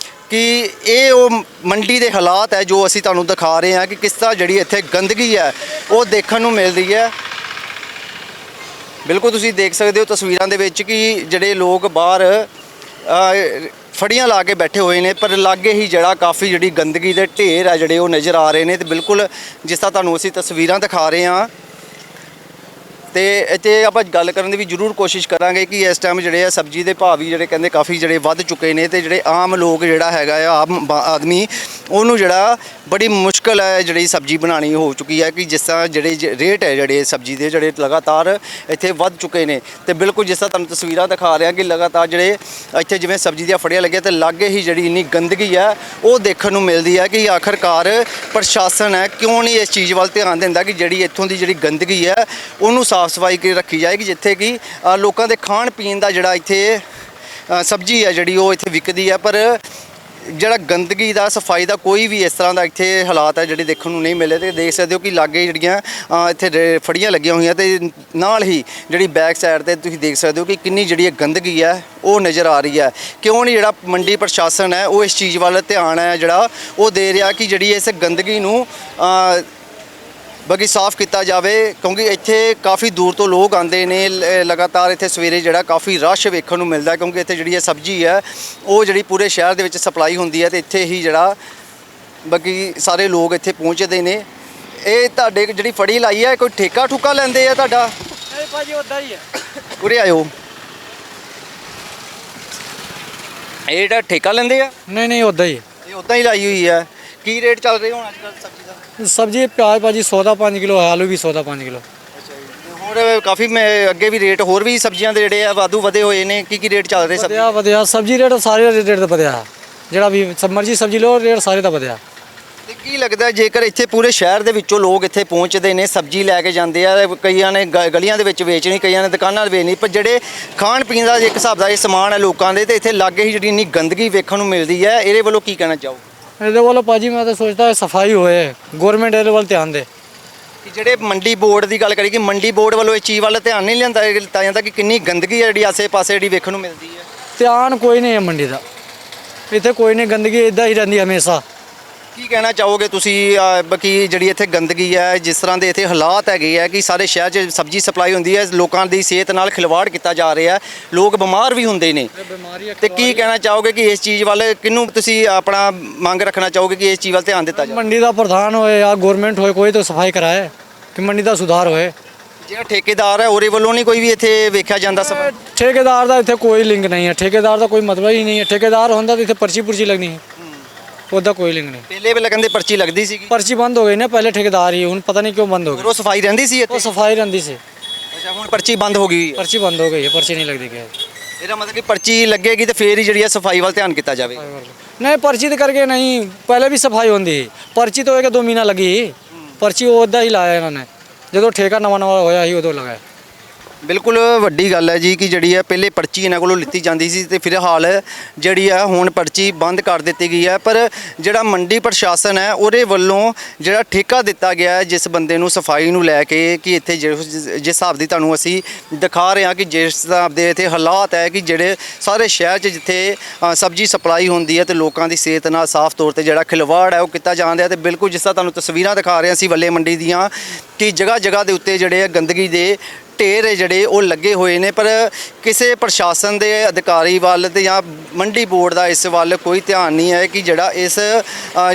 ਕਿ ਇਹ ਉਹ ਮੰਡੀ ਦੇ ਹਾਲਾਤ ਹੈ ਜੋ ਅਸੀਂ ਤੁਹਾਨੂੰ ਦਿਖਾ ਰਹੇ ਹਾਂ ਕਿ ਕਿਸ ਤਰ੍ਹਾਂ ਜਿਹੜੀ ਇੱਥੇ ਗੰਦਗੀ ਹੈ ਉਹ ਦੇਖਣ ਨੂੰ ਮਿਲ ਰਹੀ ਹੈ। ਬਿਲਕੁਲ ਤੁਸੀਂ ਦੇਖ ਸਕਦੇ ਹੋ ਤਸਵੀਰਾਂ ਦੇ ਵਿੱਚ ਕਿ ਜਿਹੜੇ ਲੋਕ ਬਾਹਰ ਫੜੀਆਂ ਲਾ ਕੇ ਬੈਠੇ ਹੋਏ ਨੇ, ਪਰ ਲਾਗੇ ਹੀ ਜਿਹੜਾ ਕਾਫੀ ਜਿਹੜੀ ਗੰਦਗੀ ਦੇ ਢੇਰ ਆ ਜਿਹੜੇ ਉਹ ਨਜ਼ਰ ਆ ਰਹੇ ਨੇ। ਤੇ ਬਿਲਕੁਲ ਜਿਸ ਤਰ੍ਹਾਂ ਤੁਹਾਨੂੰ ਅਸੀਂ ਤਸਵੀਰਾਂ ਦਿਖਾ ਰਹੇ ਹਾਂ ਤੇ ਇੱਥੇ ਆਪਾਂ ਗੱਲ ਕਰਨ ਦੀ ਵੀ ਜ਼ਰੂਰ ਕੋਸ਼ਿਸ਼ ਕਰਾਂਗੇ ਕਿ ਇਸ ਟਾਈਮ ਜਿਹੜੇ ਆ ਸਬਜ਼ੀ ਦੇ ਭਾਅ ਵੀ ਜਿਹੜੇ ਕਹਿੰਦੇ ਕਾਫੀ ਜਿਹੜੇ ਵੱਧ ਚੁੱਕੇ ਨੇ ਤੇ ਜਿਹੜੇ ਆਮ ਲੋਕ ਜਿਹੜਾ ਹੈਗਾ ਆ ਆਮ ਆਦਮੀ ਉਹਨੂੰ ਜਿਹੜਾ ਬੜੀ ਮੁਸ਼ਕਲ ਹੈ ਜਿਹੜੀ ਸਬਜ਼ੀ ਬਣਾਉਣੀ ਹੋ ਚੁੱਕੀ ਹੈ ਕਿ ਜਿਸ ਤਰ੍ਹਾਂ ਜਿਹੜੇ ਰੇਟ ਹੈ ਜਿਹੜੇ ਸਬਜ਼ੀ ਦੇ ਜਿਹੜੇ ਲਗਾਤਾਰ ਇੱਥੇ ਵੱਧ ਚੁੱਕੇ ਨੇ। ਤੇ ਬਿਲਕੁਲ ਜਿਸ ਤਰ੍ਹਾਂ ਤੁਹਾਨੂੰ ਤਸਵੀਰਾਂ ਦਿਖਾ ਰਿਹਾ ਕਿ ਲਗਾਤਾਰ ਜਿਹੜੇ ਇੱਥੇ ਜਿਵੇਂ ਸਬਜ਼ੀ ਦੀਆਂ ਫੜੀਆਂ ਲੱਗੀਆਂ ਤੇ ਲਾਗੇ ਹੀ ਜਿਹੜੀ ਇੰਨੀ ਗੰਦਗੀ ਹੈ ਉਹ ਦੇਖਣ ਨੂੰ ਮਿਲਦੀ ਹੈ ਕਿ ਆਖਰਕਾਰ ਪ੍ਰਸ਼ਾਸਨ ਹੈ ਕਿਉਂ ਨਹੀਂ ਇਸ ਚੀਜ਼ ਵੱਲ ਧਿਆਨ ਦਿੰਦਾ ਕਿ ਜਿਹੜੀ ਇੱਥੋਂ ਦੀ ਜਿਹੜੀ ਗੰਦਗੀ ਹੈ ਉਹਨੂੰ ਸਾਫ਼ ਸਫਾਈ ਕੇ ਰੱਖੀ ਜਾਏਗੀ, ਜਿੱਥੇ ਕਿ ਲੋਕਾਂ ਦੇ ਖਾਣ ਪੀਣ ਦਾ ਜਿਹੜਾ ਇੱਥੇ ਸਬਜ਼ੀ ਹੈ ਜਿਹੜੀ ਉਹ ਇੱਥੇ ਵਿਕਦੀ ਹੈ। ਪਰ ਜਿਹੜਾ ਗੰਦਗੀ ਦਾ ਸਫਾਈ ਦਾ ਕੋਈ ਵੀ ਇਸ ਤਰ੍ਹਾਂ ਦਾ ਇੱਥੇ ਹਾਲਾਤ ਹੈ ਜਿਹੜੇ ਦੇਖਣ ਨੂੰ ਨਹੀਂ ਮਿਲੇ। ਤੇ ਦੇਖ ਸਕਦੇ ਹੋ ਕਿ ਲਾਗੇ ਜਿਹੜੀਆਂ ਇੱਥੇ ਫੜੀਆਂ ਲੱਗੀਆਂ ਹੋਈਆਂ ਤੇ ਨਾਲ ਹੀ ਜਿਹੜੀ ਬੈਕ ਸਾਈਡ ਤੇ ਤੁਸੀਂ ਦੇਖ ਸਕਦੇ ਹੋ ਕਿ ਕਿੰਨੀ ਜਿਹੜੀ ਇਹ ਗੰਦਗੀ ਹੈ ਉਹ ਨਜ਼ਰ ਆ ਰਹੀ ਹੈ। ਕਿਉਂ ਨਹੀਂ ਜਿਹੜਾ ਮੰਡੀ ਪ੍ਰਸ਼ਾਸਨ ਹੈ ਉਹ ਇਸ ਚੀਜ਼ ਵੱਲ ਧਿਆਨ ਹੈ ਜਿਹੜਾ ਉਹ ਦੇ ਰਿਹਾ ਕਿ ਜਿਹੜੀ ਇਸ ਗੰਦਗੀ ਨੂੰ ਬਾਕੀ ਸਾਫ਼ ਕੀਤਾ ਜਾਵੇ, ਕਿਉਂਕਿ ਇੱਥੇ ਕਾਫੀ ਦੂਰ ਤੋਂ ਲੋਕ ਆਉਂਦੇ ਨੇ। ਲਗਾਤਾਰ ਇੱਥੇ ਸਵੇਰੇ ਜਿਹੜਾ ਕਾਫੀ ਰਸ਼ ਵੇਖਣ ਨੂੰ ਮਿਲਦਾ, ਕਿਉਂਕਿ ਇੱਥੇ ਜਿਹੜੀ ਇਹ ਸਬਜ਼ੀ ਹੈ ਉਹ ਜਿਹੜੀ ਪੂਰੇ ਸ਼ਹਿਰ ਦੇ ਵਿੱਚ ਸਪਲਾਈ ਹੁੰਦੀ ਹੈ ਤੇ ਇੱਥੇ ਹੀ ਜਿਹੜਾ ਬਾਕੀ ਸਾਰੇ ਲੋਕ ਇੱਥੇ ਪਹੁੰਚਦੇ ਨੇ। ਇਹ ਤੁਹਾਡੇ ਜਿਹੜੀ ਫੜੀ ਲਾਈ ਹੈ ਕੋਈ ਠੇਕਾ ਠੁਕਾ ਲੈਂਦੇ ਆ ਤੁਹਾਡਾ? ਨਹੀਂ ਭਾਜੀ ਉਦਾਂ ਹੀ ਹੈ। ਉਰੇ ਆਇਓ। ਇਹ ਜਿਹੜਾ ਠੇਕਾ ਲੈਂਦੇ ਆ? नहीं नहीं उदा ही ਇਹ ਉਦਾਂ ਹੀ ਲਾਈ ਹੋਈ ਹੈ। ਕੀ ਰੇਟ ਚੱਲ ਰਹੇ ਹੁਣ ਅੱਜ ਕੱਲ੍ਹ ਸਬਜ਼ੀ ਦਾ? सब्जी प्याज भाजी 100 5 किलो है, आलू भी 100 5 किलो। ਹੋਰ ਕਾਫੀ ਮੈਂ ਅੱਗੇ ਵੀ ਰੇਟ ਹੋਰ ਵੀ ਸਬਜ਼ੀਆਂ ਦੇ ਜਿਹੜੇ ਆ ਵਾਧੂ ਵਧੇ ਹੋਏ ਨੇ। ਕੀ ਰੇਟ ਚੱਲ ਰਹੇ ਸਬਜ਼ੀ? ਵਧਿਆ सब्जी रेट सारे रेट तो ਵਧਿਆ, ਜਿਹੜਾ ਵੀ ਮਰਜ਼ੀ ਸਬਜ਼ੀ ਲਓ ਰੇਟ ਸਾਰੇ ਦਾ ਵਧਿਆ। ਤੇ ਕੀ ਲੱਗਦਾ ਹੈ ਜੇਕਰ ਇੱਥੇ ਪੂਰੇ ਸ਼ਹਿਰ ਦੇ ਵਿੱਚੋਂ ਲੋਕ ਇੱਥੇ ਪਹੁੰਚਦੇ ਨੇ, ਸਬਜ਼ੀ ਲੈ ਕੇ ਜਾਂਦੇ ਆ, ਕਈਆਂ ਨੇ ਗਲੀਆਂ ਦੇ ਵਿੱਚ ਵੇਚਣੀ, ਕਈਆਂ ਨੇ ਦੁਕਾਨਾਂ 'ਤੇ ਵੇਚਣੀ, ਪਰ ਜਿਹੜੇ ਖਾਣ ਪੀਣ ਦਾ ਇੱਕ ਹਿਸਾਬ ਦਾ ਇਹ ਸਮਾਨ ਹੈ ਲੋਕਾਂ ਦੇ, ਤੇ ਇੱਥੇ ਲਾਗੇ ਹੀ ਜਿਹੜੀ ਇੰਨੀ ਗੰਦਗੀ ਵੇਖਣ ਨੂੰ ਮਿਲਦੀ ਹੈ, ਇਹਦੇ ਵੱਲੋਂ ਕੀ ਕਹਿਣਾ ਚਾਹੋ? ਇਹਦੇ ਵੱਲੋਂ ਭਾਜੀ ਮੈਂ ਤਾਂ ਸੋਚਦਾ ਸਫਾਈ ਹੋਏ, ਗਵਰਨਮੈਂਟ ਇਹਦੇ ਵੱਲ ਧਿਆਨ ਦੇ। ਕਿ ਜਿਹੜੇ ਮੰਡੀ ਬੋਰਡ ਦੀ ਗੱਲ ਕਰੀ ਕਿ ਮੰਡੀ ਬੋਰਡ ਵੱਲੋਂ ਇਸ ਚੀਜ਼ ਵੱਲ ਧਿਆਨ ਨਹੀਂ ਲਿੱਤਾ ਜਾਂਦਾ ਕਿ ਕਿੰਨੀ ਗੰਦਗੀ ਹੈ ਜਿਹੜੀ ਆਸੇ-ਪਾਸੇ ਜਿਹੜੀ ਵੇਖਣ ਨੂੰ ਮਿਲਦੀ ਹੈ। ਧਿਆਨ ਕੋਈ ਨਹੀਂ ਹੈ ਮੰਡੀ ਦਾ, ਇੱਥੇ ਕੋਈ ਨਹੀਂ, ਗੰਦਗੀ ਇਦਾਂ ਹੀ ਰਹਿੰਦੀ ਹਮੇਸ਼ਾ। ਕੀ ਕਹਿਣਾ ਚਾਹੋਗੇ ਤੁਸੀਂ ਬਾਕੀ ਜਿਹੜੀ ਇੱਥੇ ਗੰਦਗੀ ਹੈ, ਜਿਸ ਤਰ੍ਹਾਂ ਦੇ ਇੱਥੇ ਹਾਲਾਤ ਹੈਗੇ ਆ ਕਿ ਸਾਰੇ ਸ਼ਹਿਰ 'ਚ ਸਬਜ਼ੀ ਸਪਲਾਈ ਹੁੰਦੀ ਹੈ, ਲੋਕਾਂ ਦੀ ਸਿਹਤ ਨਾਲ ਖਿਲਵਾੜ ਕੀਤਾ ਜਾ ਰਿਹਾ, ਲੋਕ ਬਿਮਾਰ ਵੀ ਹੁੰਦੇ ਨੇ, ਤੇ ਕੀ ਕਹਿਣਾ ਚਾਹੋਗੇ ਕਿ ਇਸ ਚੀਜ਼ ਵੱਲ ਕਿਹਨੂੰ ਤੁਸੀਂ ਆਪਣਾ ਮੰਗ ਰੱਖਣਾ ਚਾਹੋਗੇ ਕਿ ਇਸ ਚੀਜ਼ ਵੱਲ ਧਿਆਨ ਦਿੱਤਾ ਜਾਵੇ? ਮੰਡੀ ਦਾ ਪ੍ਰਧਾਨ ਹੋਏ ਜਾਂ ਗਵਰਨਮੈਂਟ ਹੋਏ, ਕੋਈ ਤਾਂ ਸਫਾਈ ਕਰਾਏ ਕਿ ਮੰਡੀ ਦਾ ਸੁਧਾਰ ਹੋਏ। ਜਿਹੜਾ ਠੇਕੇਦਾਰ ਹੈ ਉਹਦੇ ਵੱਲੋਂ ਨਹੀਂ ਕੋਈ ਵੀ ਇੱਥੇ ਵੇਖਿਆ ਜਾਂਦਾ ਸਭ? ਠੇਕੇਦਾਰ ਦਾ ਇੱਥੇ ਕੋਈ ਲਿੰਕ ਨਹੀਂ ਹੈ, ਠੇਕੇਦਾਰ ਦਾ ਕੋਈ ਮਤਲਬ ਹੀ ਨਹੀਂ ਹੈ। ਠੇਕੇਦਾਰ ਹੁੰਦਾ ਤਾਂ ਇੱਥੇ ਪਰਚੀ ਪੁਰਚੀ ਲੱਗਣੀ ਹੈ, ਉਹਦਾ ਕੋਈ ਲਿੰਕ ਨਹੀਂ। ਪਹਿਲੇ ਵੇਲੇ ਕਹਿੰਦੇ ਪਰਚੀ ਲੱਗਦੀ ਸੀਗੀ, ਪਰਚੀ ਬੰਦ ਹੋ ਗਈ ਨਾ, ਪਹਿਲੇ ਠੇਕੇਦਾਰ ਹੀ, ਹੁਣ ਪਤਾ ਨਹੀਂ ਕਿਉਂ ਬੰਦ ਹੋ ਗਈ। ਉਹ ਸਫਾਈ ਰਹਿੰਦੀ ਸੀ ਇੱਥੇ? ਉਹ ਸਫਾਈ ਰਹਿੰਦੀ ਸੀ, ਅੱਛਾ, ਹੁਣ ਪਰਚੀ ਬੰਦ ਹੋ ਗਈ। ਪਰਚੀ ਬੰਦ ਹੋ ਗਈ ਹੈ, ਪਰਚੀ ਨਹੀਂ ਲੱਗਦੀ ਕਿ। ਇਹਦਾ ਮਤਲਬ ਕਿ ਪਰਚੀ ਲੱਗੇਗੀ ਤੇ ਫੇਰ ਹੀ ਜਿਹੜੀ ਹੈ ਸਫਾਈ ਵੱਲ ਧਿਆਨ ਕੀਤਾ ਜਾਵੇ। नहीं पर्ची तो करके नहीं, पहले भी सफाई होती पर्ची तो 1-2 महीना लगी, पर्ची वो उदा ही लाया इन्होंने, जो ठेका नवा होया ही उदों लगाया। ਬਿਲਕੁਲ ਵੱਡੀ ਗੱਲ ਹੈ ਜੀ ਕਿ ਜਿਹੜੀ ਹੈ ਪਹਿਲੇ ਪਰਚੀ ਇਹਨਾਂ ਕੋਲੋਂ ਲਿੱਤੀ ਜਾਂਦੀ ਸੀ ਤੇ ਫਿਲਹਾਲ ਜਿਹੜੀ ਹੈ ਹੁਣ ਪਰਚੀ ਬੰਦ ਕਰ ਦਿੱਤੀ ਗਈ ਹੈ। ਪਰ ਜਿਹੜਾ ਮੰਡੀ ਪ੍ਰਸ਼ਾਸਨ ਹੈ ਉਹਦੇ ਵੱਲੋਂ ਜਿਹੜਾ ਠੇਕਾ ਦਿੱਤਾ ਗਿਆ ਹੈ ਜਿਸ ਬੰਦੇ ਨੂੰ ਸਫਾਈ ਨੂੰ ਲੈ ਕੇ, ਕਿ ਇੱਥੇ ਜਿਸ ਹਿਸਾਬ ਦੀ ਤੁਹਾਨੂੰ ਅਸੀਂ ਦਿਖਾ ਰਹੇ ਹਾਂ ਕਿ ਜਿਸ ਹਿਸਾਬ ਦੇ ਇੱਥੇ ਹਾਲਾਤ ਹੈ ਕਿ ਜਿਹੜੇ ਸਾਰੇ ਸ਼ਹਿਰ 'ਚ ਜਿੱਥੇ ਸਬਜ਼ੀ ਸਪਲਾਈ ਹੁੰਦੀ ਹੈ ਤੇ ਲੋਕਾਂ ਦੀ ਸਿਹਤ ਨਾਲ ਸਾਫ਼ ਤੌਰ ਤੇ ਜਿਹੜਾ ਖਿਲਵਾੜ ਹੈ ਉਹ ਕੀਤਾ ਜਾਂਦਾ ਹੈ। ਤੇ ਬਿਲਕੁਲ ਜਿਸ ਤਰ੍ਹਾਂ ਤੁਹਾਨੂੰ ਤਸਵੀਰਾਂ ਦਿਖਾ ਰਹੇ ਹਾਂ ਅਸੀਂ ਵੱਲੇ ਮੰਡੀ ਦੀਆਂ ਕਿ ਜਗ੍ਹਾ ਜਗ੍ਹਾ ਦੇ ਉੱਤੇ ਜਿਹੜੇ ਗੰਦਗੀ ਦੇ ਢੇਰ ਜਿਹੜੇ ਉਹ ਲੱਗੇ ਹੋਏ ਨੇ, ਪਰ ਕਿਸੇ ਪ੍ਰਸ਼ਾਸਨ ਦੇ ਅਧਿਕਾਰੀ ਵੱਲ ਤੇ ਜਾਂ ਮੰਡੀ ਬੋਰਡ ਦਾ ਇਸ ਵੱਲ ਕੋਈ ਧਿਆਨ ਨਹੀਂ ਹੈ ਕਿ ਜਿਹੜਾ ਇਸ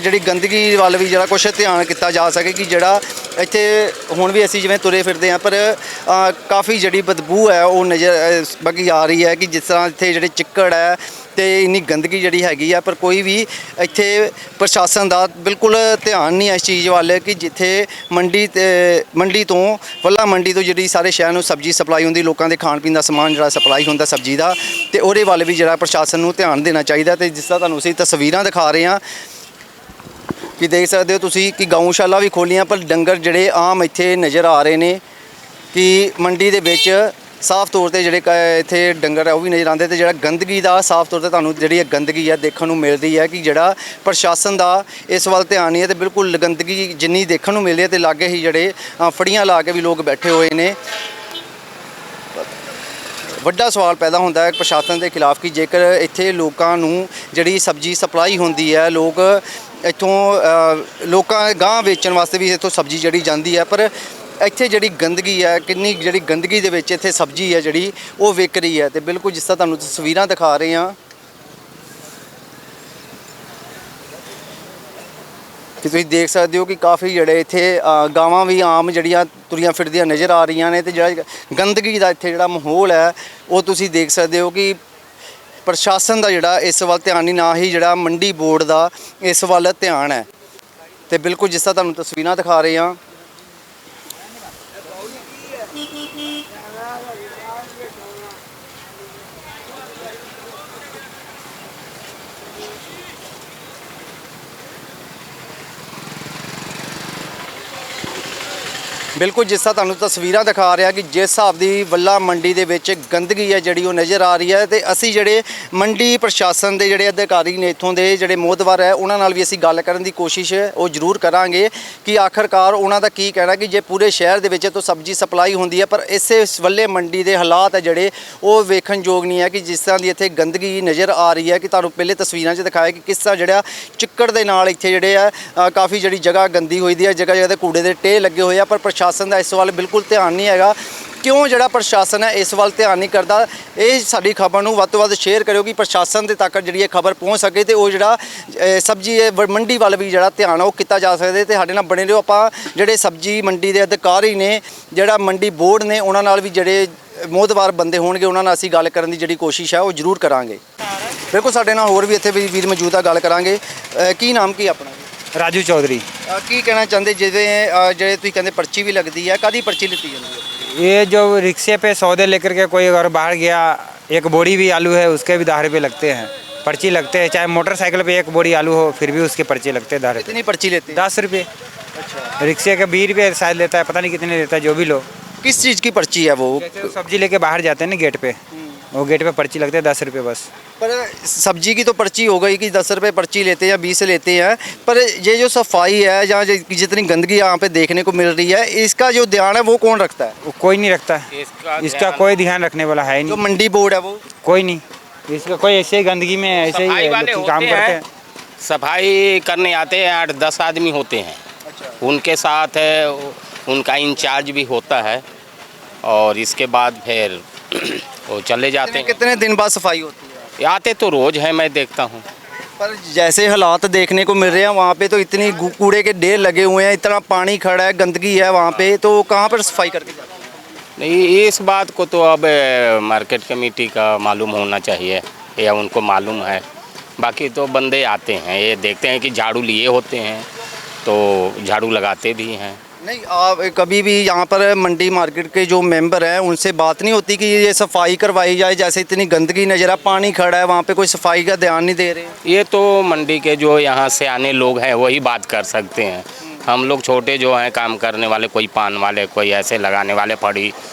ਜਿਹੜੀ ਗੰਦਗੀ ਵੱਲ ਵੀ ਜਿਹੜਾ ਕੁਛ ਧਿਆਨ ਕੀਤਾ ਜਾ ਸਕੇ। ਕਿ ਜਿਹੜਾ ਇੱਥੇ ਹੁਣ ਵੀ ਅਸੀਂ ਜਿਵੇਂ ਤੁਰੇ ਫਿਰਦੇ ਹਾਂ, ਪਰ ਕਾਫੀ ਜਿਹੜੀ ਬਦਬੂ ਹੈ ਉਹ ਨਜ਼ਰ ਬਾਕੀ ਆ ਰਹੀ ਹੈ ਕਿ ਜਿਸ ਤਰ੍ਹਾਂ ਇੱਥੇ ਜਿਹੜੇ ਚਿੱਕੜ ਹੈ ਤੇ ਇੰਨੀ ਗੰਦਗੀ ਜਿਹੜੀ ਹੈਗੀ ਆ, ਪਰ ਕੋਈ ਵੀ ਇੱਥੇ ਪ੍ਰਸ਼ਾਸਨ ਦਾ ਬਿਲਕੁਲ ਧਿਆਨ ਨਹੀਂ ਹੈ ਇਸ ਚੀਜ਼ ਵੱਲ ਕਿ ਜਿੱਥੇ ਮੰਡੀ ਤੋਂ ਵੱਲਾ ਮੰਡੀ ਤੋਂ ਜਿਹੜੀ ਸਾਰੇ ਸ਼ਹਿਰ ਨੂੰ ਸਬਜ਼ੀ ਸਪਲਾਈ ਹੁੰਦੀ, ਲੋਕਾਂ ਦੇ ਖਾਣ ਪੀਣ ਦਾ ਸਮਾਨ ਜਿਹੜਾ ਸਪਲਾਈ ਹੁੰਦਾ ਸਬਜ਼ੀ ਦਾ, ਤੇ ਉਹਦੇ ਵੱਲ ਵੀ ਜਿਹੜਾ ਪ੍ਰਸ਼ਾਸਨ ਨੂੰ ਧਿਆਨ ਦੇਣਾ ਚਾਹੀਦਾ। ਤੇ ਜਿਸ ਤਰ੍ਹਾਂ ਤੁਹਾਨੂੰ ਅਸੀਂ ਤਸਵੀਰਾਂ ਦਿਖਾ ਰਹੇ ਹਾਂ ਕਿ ਦੇਖ ਸਕਦੇ ਹੋ ਤੁਸੀਂ ਕਿ ਗਊਸ਼ਾਲਾ ਵੀ ਖੋਲ੍ਹੀਆਂ, ਪਰ ਡੰਗਰ ਜਿਹੜੇ ਆਮ ਇੱਥੇ ਨਜ਼ਰ ਆ ਰਹੇ ਨੇ ਕਿ ਮੰਡੀ ਦੇ ਵਿੱਚ ਸਾਫ਼ ਤੌਰ ਤੇ ਜਿਹੜੇ ਇੱਥੇ ਡੰਗਰ ਹੈ ਉਹ ਵੀ ਨਜ਼ਰ ਆਉਂਦੇ, ਤੇ ਜਿਹੜਾ ਗੰਦਗੀ ਦਾ ਸਾਫ਼ ਤੌਰ ਤੇ ਤੁਹਾਨੂੰ ਜਿਹੜੀ ਗੰਦਗੀ ਹੈ ਦੇਖਣ ਨੂੰ ਮਿਲਦੀ ਹੈ ਕਿ ਜਿਹੜਾ ਪ੍ਰਸ਼ਾਸਨ ਦਾ ਇਸ ਵੱਲ ਧਿਆਨ ਨਹੀਂ ਹੈ। ਤੇ ਬਿਲਕੁਲ ਗੰਦਗੀ ਜਿੰਨੀ ਦੇਖਣ ਨੂੰ ਮਿਲਦੀ ਹੈ ਤੇ ਲਾਗੇ ਹੀ ਜਿਹੜੇ ਫੜੀਆਂ ਲਾ ਕੇ ਵੀ ਲੋਕ ਬੈਠੇ ਹੋਏ ਨੇ। ਵੱਡਾ ਸਵਾਲ ਪੈਦਾ ਹੁੰਦਾ ਹੈ ਪ੍ਰਸ਼ਾਸਨ ਦੇ ਖਿਲਾਫ ਕਿ ਜੇਕਰ ਇੱਥੇ ਲੋਕਾਂ ਨੂੰ ਜਿਹੜੀ ਸਬਜ਼ੀ ਸਪਲਾਈ ਹੁੰਦੀ ਹੈ, ਲੋਕ ਇੱਥੋਂ ਲੋਕਾਂ ਗਾਂ ਵੇਚਣ ਵਾਸਤੇ ਵੀ ਇੱਥੋਂ ਸਬਜ਼ੀ ਜਿਹੜੀ ਜਾਂਦੀ ਹੈ, ਪਰ ਇੱਥੇ ਜਿਹੜੀ ਗੰਦਗੀ ਹੈ, ਕਿੰਨੀ ਜਿਹੜੀ ਗੰਦਗੀ ਦੇ ਵਿੱਚ ਇੱਥੇ ਸਬਜ਼ੀ ਹੈ ਜਿਹੜੀ ਉਹ ਵਿਕ ਰਹੀ ਹੈ। ਤੇ ਬਿਲਕੁਲ ਜਿਸ ਤਰ੍ਹਾਂ ਤੁਹਾਨੂੰ ਤਸਵੀਰਾਂ ਦਿਖਾ ਰਹੇ ਹਾਂ ਕਿ ਤੁਸੀਂ ਦੇਖ ਸਕਦੇ ਹੋ ਕਿ ਕਾਫੀ ਜਿਹੜੇ ਇੱਥੇ ਗਾਵਾਂ ਵੀ ਆਮ ਜਿਹੜੀਆਂ ਤੁਰੀਆਂ ਫਿਰਦੀਆਂ ਨਜ਼ਰ ਆ ਰਹੀਆਂ ਨੇ, ਤੇ ਜਿਹੜਾ ਗੰਦਗੀ ਦਾ ਇੱਥੇ ਜਿਹੜਾ ਮਾਹੌਲ ਹੈ ਉਹ ਤੁਸੀਂ ਦੇਖ ਸਕਦੇ ਹੋ ਕਿ ਪ੍ਰਸ਼ਾਸਨ ਦਾ ਜਿਹੜਾ ਇਸ ਵੱਲ ਧਿਆਨ ਨਹੀਂ, ਨਾ ਹੀ ਜਿਹੜਾ ਮੰਡੀ ਬੋਰਡ ਦਾ ਇਸ ਵੱਲ ਧਿਆਨ ਹੈ। ਤੇ ਬਿਲਕੁਲ ਜਿਸ ਤਰ੍ਹਾਂ ਤੁਹਾਨੂੰ ਤਸਵੀਰਾਂ ਦਿਖਾ ਰਹੇ ਹਾਂ ਬਿਲਕੁਲ ਜਿਸ ਤਰ੍ਹਾਂ ਤੁਹਾਨੂੰ ਤਸਵੀਰਾਂ ਦਿਖਾ ਰਿਹਾ ਕਿ ਜਿਸ ਹਿਸਾਬ ਦੀ ਵੱਲਾ ਮੰਡੀ ਦੇ ਵਿੱਚ ਗੰਦਗੀ ਹੈ ਜਿਹੜੀ ਉਹ ਨਜ਼ਰ ਆ ਰਹੀ ਹੈ ਤੇ ਅਸੀਂ ਜਿਹੜੇ ਮੰਡੀ ਪ੍ਰਸ਼ਾਸਨ ਦੇ ਜਿਹੜੇ ਅਧਿਕਾਰੀ ਨੇ ਇੱਥੋਂ ਦੇ ਜਿਹੜੇ ਮੋਹਤਵਰ ਹੈ ਉਹਨਾਂ ਨਾਲ ਵੀ ਅਸੀਂ ਗੱਲ ਕਰਨ ਦੀ ਕੋਸ਼ਿਸ਼ ਉਹ ਜ਼ਰੂਰ ਕਰਾਂਗੇ ਕਿ ਆਖਰਕਾਰ ਉਹਨਾਂ ਦਾ ਕੀ ਕਹਿਣਾ ਕਿ ਜੇ ਪੂਰੇ ਸ਼ਹਿਰ ਦੇ ਵਿੱਚ ਤੋਂ ਸਬਜ਼ੀ ਸਪਲਾਈ ਹੁੰਦੀ ਹੈ ਪਰ ਇਸੇ ਵੱਲੇ ਮੰਡੀ ਦੇ ਹਾਲਾਤ ਹੈ ਜਿਹੜੇ ਉਹ ਵੇਖਣਯੋਗ ਨਹੀਂ ਹੈ ਕਿ ਜਿਸ ਤਰ੍ਹਾਂ ਦੀ ਇੱਥੇ ਗੰਦਗੀ ਨਜ਼ਰ ਆ ਰਹੀ ਹੈ ਕਿ ਤੁਹਾਨੂੰ ਪਹਿਲੇ ਤਸਵੀਰਾਂ 'ਚ ਦਿਖਾਇਆ ਕਿ ਕਿਸ ਤਰ੍ਹਾਂ ਜਿਹੜਾ ਚਿੱਕੜ ਦੇ ਨਾਲ ਇੱਥੇ ਜਿਹੜੇ ਆ ਕਾਫੀ ਜਿਹੜੀ ਜਗ੍ਹਾ ਗੰਦੀ ਹੋਈ ਦੀ ਹੈ, ਜਗ੍ਹਾ ਜਗ੍ਹਾ ਤੇ ਕੂੜੇ ਦੇ ਢੇਰ ਲੱਗੇ ਹੋਏ ਆ ਪਰ ਪ੍ਰਸ਼ਾਸਨ ਦਾ ਇਸ ਵੱਲ ਬਿਲਕੁਲ ਧਿਆਨ ਨਹੀਂ ਹੈਗਾ। ਕਿਉਂ ਜਿਹੜਾ ਪ੍ਰਸ਼ਾਸਨ ਹੈ ਇਸ ਵੱਲ ਧਿਆਨ ਨਹੀਂ ਕਰਦਾ? ਇਹ ਸਾਡੀ ਖਬਰ ਨੂੰ ਵੱਧ ਤੋਂ ਵੱਧ ਸ਼ੇਅਰ ਕਰਿਓ ਕਿ ਪ੍ਰਸ਼ਾਸਨ ਦੇ ਤੱਕ ਜਿਹੜੀ ਇਹ ਖਬਰ ਪਹੁੰਚ ਸਕੇ ਤੇ ਉਹ ਜਿਹੜਾ ਸਬਜ਼ੀ ਮੰਡੀ ਵੱਲ ਵੀ ਜਿਹੜਾ ਧਿਆਨ ਉਹ ਕੀਤਾ ਜਾ ਸਕਦੇ ਤੇ ਸਾਡੇ ਨਾਲ ਬਣੇ ਰਹੋ। ਆਪਾਂ ਜਿਹੜੇ ਸਬਜ਼ੀ ਮੰਡੀ ਦੇ ਅਧਿਕਾਰੀ ਨੇ, ਜਿਹੜਾ ਮੰਡੀ ਬੋਰਡ ਨੇ, ਉਹਨਾਂ ਨਾਲ ਵੀ ਜਿਹੜੇ ਮੋਹਤਵਾਰ ਬੰਦੇ ਹੋਣਗੇ ਉਹਨਾਂ ਨਾਲ ਅਸੀਂ ਗੱਲ ਕਰਨ ਦੀ ਜਿਹੜੀ ਕੋਸ਼ਿਸ਼ ਹੈ ਉਹ ਜ਼ਰੂਰ ਕਰਾਂਗੇ। ਬਿਲਕੁਲ ਸਾਡੇ ਨਾਲ ਹੋਰ ਵੀ ਇੱਥੇ ਵੀ ਵੀਰ ਮੌਜੂਦ ਆ, ਗੱਲ ਕਰਾਂਗੇ। ਕੀ ਨਾਮ ਕੀ ਆਪਣਾ? राजू चौधरी। ਕੀ ਕਹਿਣਾ ਚਾਹੁੰਦੇ ਜਿਵੇਂ ਜਿਹੜੇ ਤੁਸੀਂ ਕਹਿੰਦੇ ਪਰਚੀ ਵੀ ਲੱਗਦੀ ਹੈ, ਕਾਹਦੀ पर्ची लिती ਜਾਂਦੀ है? ये जो रिक्शे पे सौदे लेकर के कोई अगर बाहर गया, एक बोरी भी आलू है उसके भी 10 रुपये लगते हैं, पर्ची लगते हैं। चाहे मोटरसाइकिल पे एक बोरी आलू हो फिर भी उसके पर्ची लगते हैं 10 रुपये। कितनी पर्ची लेते हैं? 10 रुपये। अच्छा, रिक्शे का 20 रुपये शायद लेता है, पता नहीं कितने लेता है, जो भी लो। किस चीज़ की पर्ची है वो? जैसे सब्जी लेके बाहर जाते हैं ना गेट पे, वो गेट पे पर्ची लगते हैं 10 रुपये बस। पर सब्जी की तो पर्ची हो गई कि 10 रुपये पर्ची लेते हैं या 20 लेते हैं, पर ये जो सफाई है या जितनी गंदगी यहाँ पे देखने को मिल रही है इसका जो ध्यान है वो कौन रखता है? वो कोई नहीं रखता है, इसका कोई ध्यान रखने वाला है जो नहीं, मंडी बोर्ड है वो? कोई नहीं। इसका कोई ऐसे ही गंदगी में ऐसे ही सफाई वाले लोग काम होते करते हैं, हैं। सफाई करने आते हैं 8-10 आदमी होते हैं। उनके साथ उनका इंचार्ज भी होता है और इसके बाद फिर वो चले जाते हैं। कितने दिन बाद सफाई होती है? आते तो रोज़ है, मैं देखता हूँ। पर जैसे हालात देखने को मिल रहे हैं वहाँ पे तो इतनी कूड़े के ढेर लगे हुए हैं, इतना पानी खड़ा है, गंदगी है वहाँ पे, तो कहाँ पर सफाई करके जाते हैं? नहीं, इस बात को तो अब मार्केट कमेटी का मालूम होना चाहिए या उनको मालूम है। बाकी तो बंदे आते हैं, ये देखते हैं कि झाड़ू लिए होते हैं तो झाड़ू लगाते भी हैं। नहीं, आप कभी भी यहाँ पर मंडी मार्केट के जो मेंबर हैं उनसे बात नहीं होती कि ये सफाई करवाई जाए? जैसे इतनी गंदगी नज़र आ, पानी खड़ा है वहाँ पे, कोई सफाई का ध्यान नहीं दे रहे हैं। ये तो मंडी के जो यहाँ से आने लोग हैं वही बात कर सकते हैं। हम लोग छोटे जो हैं काम करने वाले, कोई पान वाले, कोई ऐसे लगाने वाले फड़ी,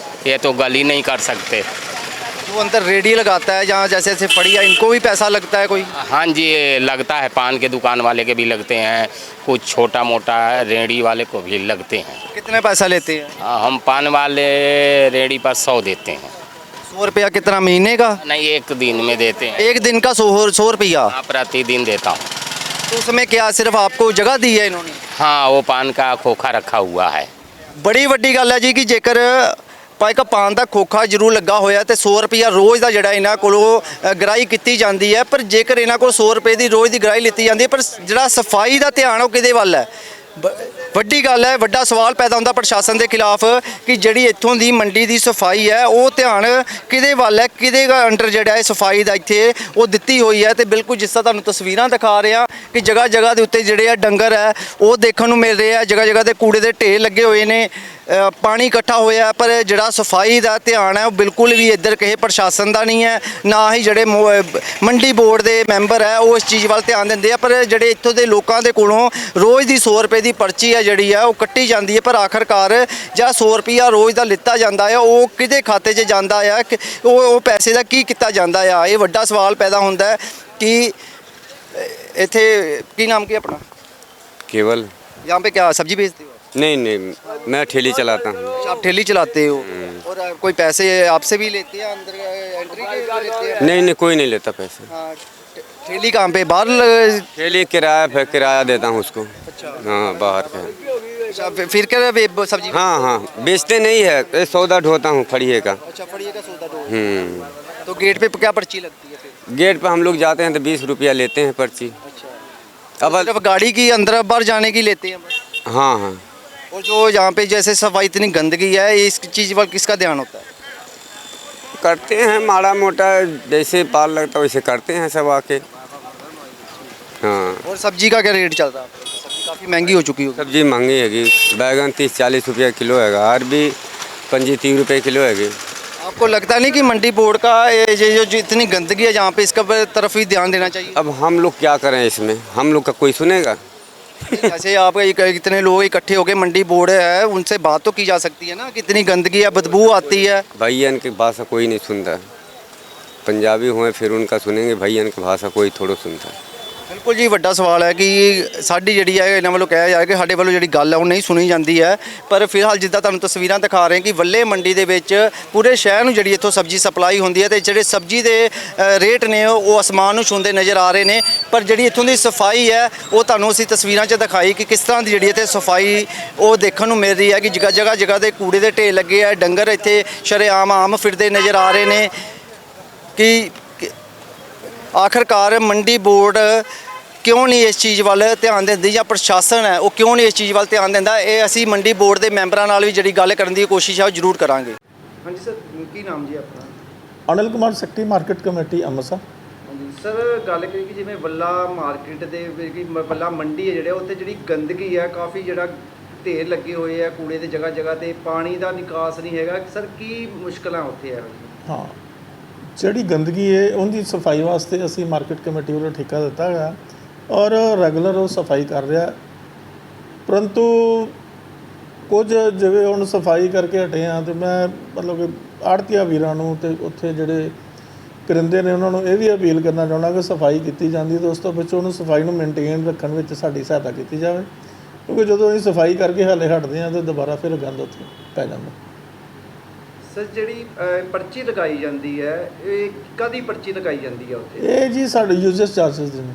ये तो गली नहीं कर सकते। जो अंदर रेडी लगाता है जहाँ जैसे जैसे फड़ी है, इनको भी पैसा लगता है कोई? हाँ जी, ये लगता है, पान के दुकान वाले के भी लगते हैं, कुछ छोटा मोटा रेडी वाले को भी लगते हैं। कितने पैसा लेते हैं? हम पान वाले रेडी पर 100 देते हैं। 100 रुपया कितना महीने का? नहीं, एक दिन में देते हैं। एक दिन का 100 रुपया? हाँ, प्रतिदिन देता हूँ। तो उसमें क्या सिर्फ आपको जगह दी है इन्होंने? हाँ, वो पान का खोखा रखा हुआ है। बड़ी वड्डी गल है जी कि जेकर ਭਾਈ ਪਾਨ ਦਾ ਖੋਖਾ ਜ਼ਰੂਰ ਲੱਗਾ ਹੋਇਆ ਤੇ 100 ਰੁਪਿਆ ਰੋਜ਼ ਦਾ ਜਿਹੜਾ ਇਹਨਾਂ ਕੋਲੋਂ ਗਰਾਈ ਕੀਤੀ ਜਾਂਦੀ ਹੈ, ਪਰ ਜੇਕਰ ਇਹਨਾਂ ਕੋਲ 100 ਰੁਪਏ ਦੀ ਰੋਜ਼ ਦੀ ਗਰਾਈ ਲਿੱਤੀ ਜਾਂਦੀ ਹੈ ਪਰ ਜਿਹੜਾ ਸਫਾਈ ਦਾ ਧਿਆਨ ਉਹ ਕਿਹਦੇ ਵੱਲ ਹੈ? ਵੱਡੀ ਗੱਲ ਹੈ, ਵੱਡਾ ਸਵਾਲ ਪੈਦਾ ਹੁੰਦਾ ਪ੍ਰਸ਼ਾਸਨ ਦੇ ਖਿਲਾਫ ਕਿ ਜਿਹੜੀ ਇੱਥੋਂ ਦੀ ਮੰਡੀ ਦੀ ਸਫਾਈ ਹੈ ਉਹ ਧਿਆਨ ਕਿਹਦੇ ਵੱਲ ਹੈ, ਕਿਹਦੇ ਅੰਡਰ ਜਿਹੜਾ ਹੈ ਸਫਾਈ ਦਾ ਇੱਥੇ ਉਹ ਦਿੱਤੀ ਹੋਈ ਹੈ। ਤੇ ਬਿਲਕੁਲ ਜਿਸ ਤਰ੍ਹਾਂ ਤੁਹਾਨੂੰ ਤਸਵੀਰਾਂ ਦਿਖਾ ਰਹੇ ਹਾਂ ਕਿ ਜਗ੍ਹਾ ਜਗ੍ਹਾ ਦੇ ਉੱਤੇ ਜਿਹੜੇ ਆ ਡੰਗਰ ਹੈ ਉਹ ਦੇਖਣ ਨੂੰ ਮਿਲ ਰਹੇ ਆ, ਜਗ੍ਹਾ ਜਗ੍ਹਾ ਤੇ ਕੂੜੇ ਦੇ ਢੇਰ ਲੱਗੇ ਹੋਏ ਨੇ, ਪਾਣੀ ਇਕੱਠਾ ਹੋਇਆ, ਪਰ ਜਿਹੜਾ ਸਫਾਈ ਦਾ ਧਿਆਨ ਹੈ ਉਹ ਬਿਲਕੁਲ ਵੀ ਇੱਧਰ ਕਿਸੇ ਪ੍ਰਸ਼ਾਸਨ ਦਾ ਨਹੀਂ ਹੈ, ਨਾ ਹੀ ਜਿਹੜੇ ਮੰਡੀ ਬੋਰਡ ਦੇ ਮੈਂਬਰ ਹੈ ਉਹ ਇਸ ਚੀਜ਼ ਵੱਲ ਧਿਆਨ ਦਿੰਦੇ ਆ। ਪਰ ਜਿਹੜੇ ਇੱਥੋਂ ਦੇ ਲੋਕਾਂ ਦੇ ਕੋਲੋਂ ਰੋਜ਼ ਦੀ 100 ਰੁਪਏ ਦੀ ਪਰਚੀ ਹੈ ਜਿਹੜੀ ਹੈ ਉਹ ਕੱਟੀ ਜਾਂਦੀ ਹੈ, ਪਰ ਆਖਰਕਾਰ ਜਿਹੜਾ 100 ਰੁਪਿਆ ਰੋਜ਼ ਦਾ ਲਿੱਤਾ ਜਾਂਦਾ ਹੈ ਉਹ ਕਿਹਦੇ ਖਾਤੇ 'ਚ ਜਾਂਦਾ ਹੈ, ਉਹ ਪੈਸੇ ਦਾ ਕੀ ਕੀਤਾ ਜਾਂਦਾ ਆ? ਇਹ ਵੱਡਾ ਸਵਾਲ ਪੈਦਾ ਹੁੰਦਾ ਹੈ ਕਿ ਇੱਥੇ ਕੀ ਨਾਮ ਕੀ ਆਪਣਾ? केवल। यहाँ पे क्या सब्जी बेचते हो? नहीं नहीं, मैं ठेली चलाता हूँ। अच्छा, आप ठेली चलाते हो और कोई पैसे आपसे भी लेते हैं अंदर एंट्री के भी लेते हैं? नहीं नहीं, कोई नहीं लेता पैसे। हाँ, ठेली कहाँ पे? बाहर ठेली किराया पे किराया देता हूँ उसको। अच्छा, हाँ, बाहर पे। अच्छा, फिर क्या सब्जी? हाँ हाँ, बेचते नहीं है, ये सौदा ढोता हूँ फड़िए का। अच्छा, फड़िए का सौदा ढो। तो गेट पे क्या पर्ची लगती है फिर? गेट पे हम लोग जाते हैं तो 20 रुपया लेते हैं पर्ची। अच्छा, अब सिर्फ गाड़ी की अंदर बाहर जाने की लेते हैं बस? हाँ हाँ। और जो यहाँ पे जैसे सफाई इतनी गंदगी है इस चीज़ पर किसका ध्यान होता है? करते हैं माड़ा मोटा, जैसे पाल लगता है वैसे करते हैं सब आके। हाँ। और सब्जी का क्या रेट चल रहा है? सब्जी काफ़ी महंगी हो चुकी होगी। सब्जी महंगी हैगी, बैगन 30-40 रुपया किलो हैगा, अरबी 25-30 रुपये किलो हैगी। आपको लगता नहीं कि मंडी बोर्ड का ये जो इतनी गंदगी है जहाँ पे इसका तरफ भी ध्यान देना चाहिए? अब हम लोग क्या करें इसमें, हम लोग का कोई सुनेगा? जैसे आप कितने लोग इकट्ठे होकर मंडी बोर्ड है उनसे बात तो की जा सकती है ना, कितनी गंदगी है, बदबू आती है। भैया इनकी भाषा कोई नहीं सुनता, पंजाबी हुए फिर उनका सुनेंगे, भैया इनकी भाषा कोई थोड़ा सुनता है। ਬਿਲਕੁਲ ਜੀ, ਵੱਡਾ ਸਵਾਲ ਹੈ ਕਿ ਸਾਡੀ ਜਿਹੜੀ ਹੈ ਇਹਨਾਂ ਵੱਲੋਂ ਕਿਹਾ ਜਾ ਰਿਹਾ ਕਿ ਸਾਡੇ ਵੱਲੋਂ ਜਿਹੜੀ ਗੱਲ ਹੈ ਉਹ ਨਹੀਂ ਸੁਣੀ ਜਾਂਦੀ ਹੈ। ਪਰ ਫਿਲਹਾਲ ਜਿੱਦਾਂ ਤੁਹਾਨੂੰ ਤਸਵੀਰਾਂ ਦਿਖਾ ਰਹੇ ਕਿ ਵੱਲੇ ਮੰਡੀ ਦੇ ਵਿੱਚ ਪੂਰੇ ਸ਼ਹਿਰ ਨੂੰ ਜਿਹੜੀ ਇੱਥੋਂ ਸਬਜ਼ੀ ਸਪਲਾਈ ਹੁੰਦੀ ਹੈ ਤੇ ਜਿਹੜੇ ਸਬਜ਼ੀ ਦੇ ਰੇਟ ਨੇ ਉਹ ਅਸਮਾਨ ਨੂੰ ਛੂੰਹਦੇ ਨਜ਼ਰ ਆ ਰਹੇ ਨੇ। ਪਰ ਜਿਹੜੀ ਇੱਥੋਂ ਦੀ ਸਫਾਈ ਹੈ ਉਹ ਤੁਹਾਨੂੰ ਅਸੀਂ ਤਸਵੀਰਾਂ 'ਚ ਦਿਖਾਈ ਕਿ ਕਿਸ ਤਰ੍ਹਾਂ ਦੀ ਜਿਹੜੀ ਇੱਥੇ ਸਫਾਈ ਉਹ ਦੇਖਣ ਨੂੰ ਮਿਲ ਰਹੀ ਹੈ ਕਿ ਜਗ੍ਹਾ ਤੇ ਕੂੜੇ ਦੇ ਢੇਰ ਲੱਗੇ ਆ, ਡੰਗਰ ਇੱਥੇ ਸ਼ਰੇਆਮ ਆਮ ਫਿਰਦੇ ਨਜ਼ਰ ਆ ਰਹੇ ਨੇ। ਕਿ ਆਖਰਕਾਰ ਮੰਡੀ ਬੋਰਡ ਕਿਉਂ ਨਹੀਂ ਇਸ ਚੀਜ਼ ਵੱਲ ਧਿਆਨ ਦਿੰਦੀ ਜਾਂ ਪ੍ਰਸ਼ਾਸਨ ਹੈ ਉਹ ਕਿਉਂ ਨਹੀਂ ਇਸ ਚੀਜ਼ ਵੱਲ ਧਿਆਨ ਦਿੰਦਾ, ਇਹ ਅਸੀਂ ਮੰਡੀ ਬੋਰਡ ਦੇ ਮੈਂਬਰਾਂ ਨਾਲ ਵੀ ਜਿਹੜੀ ਗੱਲ ਕਰਨ ਦੀ ਕੋਸ਼ਿਸ਼ ਹੈ ਉਹ ਜ਼ਰੂਰ ਕਰਾਂਗੇ। ਹਾਂਜੀ ਸਰ, ਕੀ ਨਾਮ ਜੀ ਆਪਣਾ? Anil Kumar secretary market committee Amritsar. ਹਾਂਜੀ ਸਰ, ਗੱਲ ਕਰੀਏ ਕਿ ਜਿਵੇਂ ਵੱਲਾ ਮਾਰਕੀਟ ਦੇ ਵਿੱਚ ਵੱਲਾ ਮੰਡੀ ਹੈ ਜਿਹੜੇ ਉੱਥੇ ਜਿਹੜੀ ਗੰਦਗੀ ਹੈ ਕਾਫੀ ਜਿਹੜਾ ਢੇਰ ਲੱਗੇ ਹੋਏ ਆ ਕੂੜੇ ਦੇ ਜਗ੍ਹਾ ਤੇ, ਪਾਣੀ ਦਾ ਨਿਕਾਸ ਨਹੀਂ ਹੈਗਾ ਸਰ, ਕੀ ਮੁਸ਼ਕਲਾਂ ਉੱਥੇ ਹੈ? ਹਾਂ, ਜਿਹੜੀ ਗੰਦਗੀ ਹੈ ਉਹਦੀ ਸਫਾਈ ਵਾਸਤੇ ਅਸੀਂ ਮਾਰਕੀਟ ਕਮੇਟੀ ਵੱਲੋਂ ਠੇਕਾ ਦਿੱਤਾ ਗਿਆ ਔਰ ਰੈਗੂਲਰ ਉਹ ਸਫਾਈ ਕਰ ਰਿਹਾ। ਪਰੰਤੂ ਕੁਝ ਜਿਵੇਂ ਹੁਣ ਸਫਾਈ ਕਰਕੇ ਹਟੇ ਆ ਤੇ ਮੈਂ ਮਤਲਬ ਕਿ ਆੜ੍ਹਤੀਆ ਵੀਰਾਂ ਨੂੰ ਤੇ ਉੱਥੇ ਜਿਹੜੇ ਕਰਿੰਦੇ ਨੇ ਉਹਨਾਂ ਨੂੰ ਇਹ ਵੀ ਅਪੀਲ ਕਰਨਾ ਚਾਹੁੰਦਾ ਕਿ ਸਫਾਈ ਕੀਤੀ ਜਾਂਦੀ ਤਾਂ ਉਸ ਤੋਂ ਵਿੱਚ ਉਹਨੂੰ ਸਫਾਈ ਨੂੰ ਮੇਨਟੇਨ ਰੱਖਣ ਵਿੱਚ ਸਾਡੀ ਸਹਾਇਤਾ ਕੀਤੀ ਜਾਵੇ, ਕਿਉਂਕਿ ਜਦੋਂ ਅਸੀਂ ਸਫਾਈ ਕਰਕੇ ਹਾਲੇ ਹਟਦੇ ਹਾਂ ਤਾਂ ਦੁਬਾਰਾ ਫਿਰ ਗੰਦ ਉੱਥੇ ਪੈ ਜਾਂਦਾ। ਸਰ, ਜਿਹੜੀ ਪਰਚੀ ਲਗਾਈ ਜਾਂਦੀ ਹੈ ਇਹ ਕਾਹਦੀ ਪਰਚੀ ਲਗਾਈ ਜਾਂਦੀ ਹੈ ਉੱਥੇ? ਇਹ ਜੀ ਸਾਡੇ ਯੂਜ਼ਰਸ ਚਾਰਜਸ ਦੇ ਨੇ।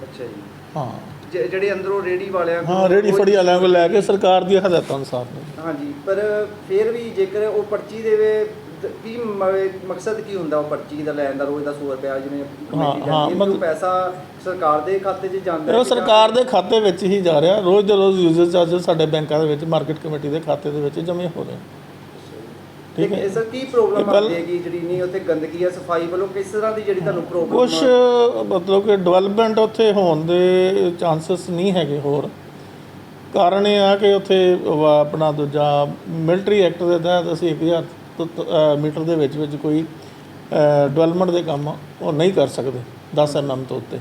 ਅੱਛਾ ਜੀ। ਹਾਂ, ਜਿਹੜੇ ਅੰਦਰੋਂ ਰੇੜੀ ਵਾਲਿਆਂ ਹਾਂ, ਰੇੜੀ ਫੜੀ ਵਾਲਿਆਂ ਕੋਲ ਲੈ ਕੇ ਸਰਕਾਰ ਦੀਆਂ ਹਦਾਇਤਾਂ ਅਨੁਸਾਰ ਨੇ। ਹਾਂਜੀ, ਪਰ ਫਿਰ ਵੀ ਜੇਕਰ ਉਹ ਪਰਚੀ ਦੇਵੇ ਕੀ ਮਕਸਦ ਕੀ ਹੁੰਦਾ ਉਹ ਪਰਚੀ ਦਾ ਲੈਣ ਦਾ, ਰੋਜ਼ ਦਾ 100 ਰੁਪਇਆ ਜਿਵੇਂ ਮਤਲਬ ਪੈਸਾ ਸਰਕਾਰ ਦੇ ਖਾਤੇ 'ਚ ਜਾਂਦਾ? ਉਹ ਸਰਕਾਰ ਦੇ ਖਾਤੇ ਵਿੱਚ ਹੀ ਜਾ ਰਿਹਾ, ਰੋਜ਼ ਦੇ ਰੋਜ਼ ਯੂਜ਼ਰ ਚਾਰਜਸ ਸਾਡੇ ਬੈਂਕਾਂ ਦੇ ਵਿੱਚ ਮਾਰਕੀਟ ਕਮੇਟੀ ਦੇ ਖਾਤੇ ਦੇ ਵਿੱਚ ਜਮ੍ਹਾਂ ਹੋ ਰਹੇ। ਠੀਕ ਹੈ ਸਰ, ਕੀ ਪ੍ਰੋਬਲਮ ਆਉਂਦੀ ਹੈਗੀ ਜਿਹੜੀ ਨਹੀਂ ਉੱਥੇ ਗੰਦਗੀ ਹੈ, ਸਫਾਈ ਵੱਲੋਂ ਕਿਸ ਤਰ੍ਹਾਂ ਦੀ ਜਿਹੜੀ ਤੁਹਾਨੂੰ ਪ੍ਰੋਬਲਮ? ਕੁਛ ਮਤਲਬ ਕਿ ਡਿਵੈਲਪਮੈਂਟ ਉੱਥੇ ਹੋਣ ਦੇ ਚਾਂਸਸ ਨਹੀਂ ਹੈਗੇ। ਹੋਰ ਕਾਰਨ ਇਹ ਆ ਕਿ ਉੱਥੇ ਆਪਣਾ ਦੂਜਾ ਮਿਲਟਰੀ ਐਕਟ ਦੇ ਤਹਿਤ ਅਸੀਂ 1000 ਮੀਟਰ ਦੇ ਵਿੱਚ ਕੋਈ ਡਿਵੈਲਪਮੈਂਟ ਦੇ ਕੰਮ ਉਹ ਨਹੀਂ ਕਰ ਸਕਦੇ 10 mm ਤੋਂ ਉੱਤੇ।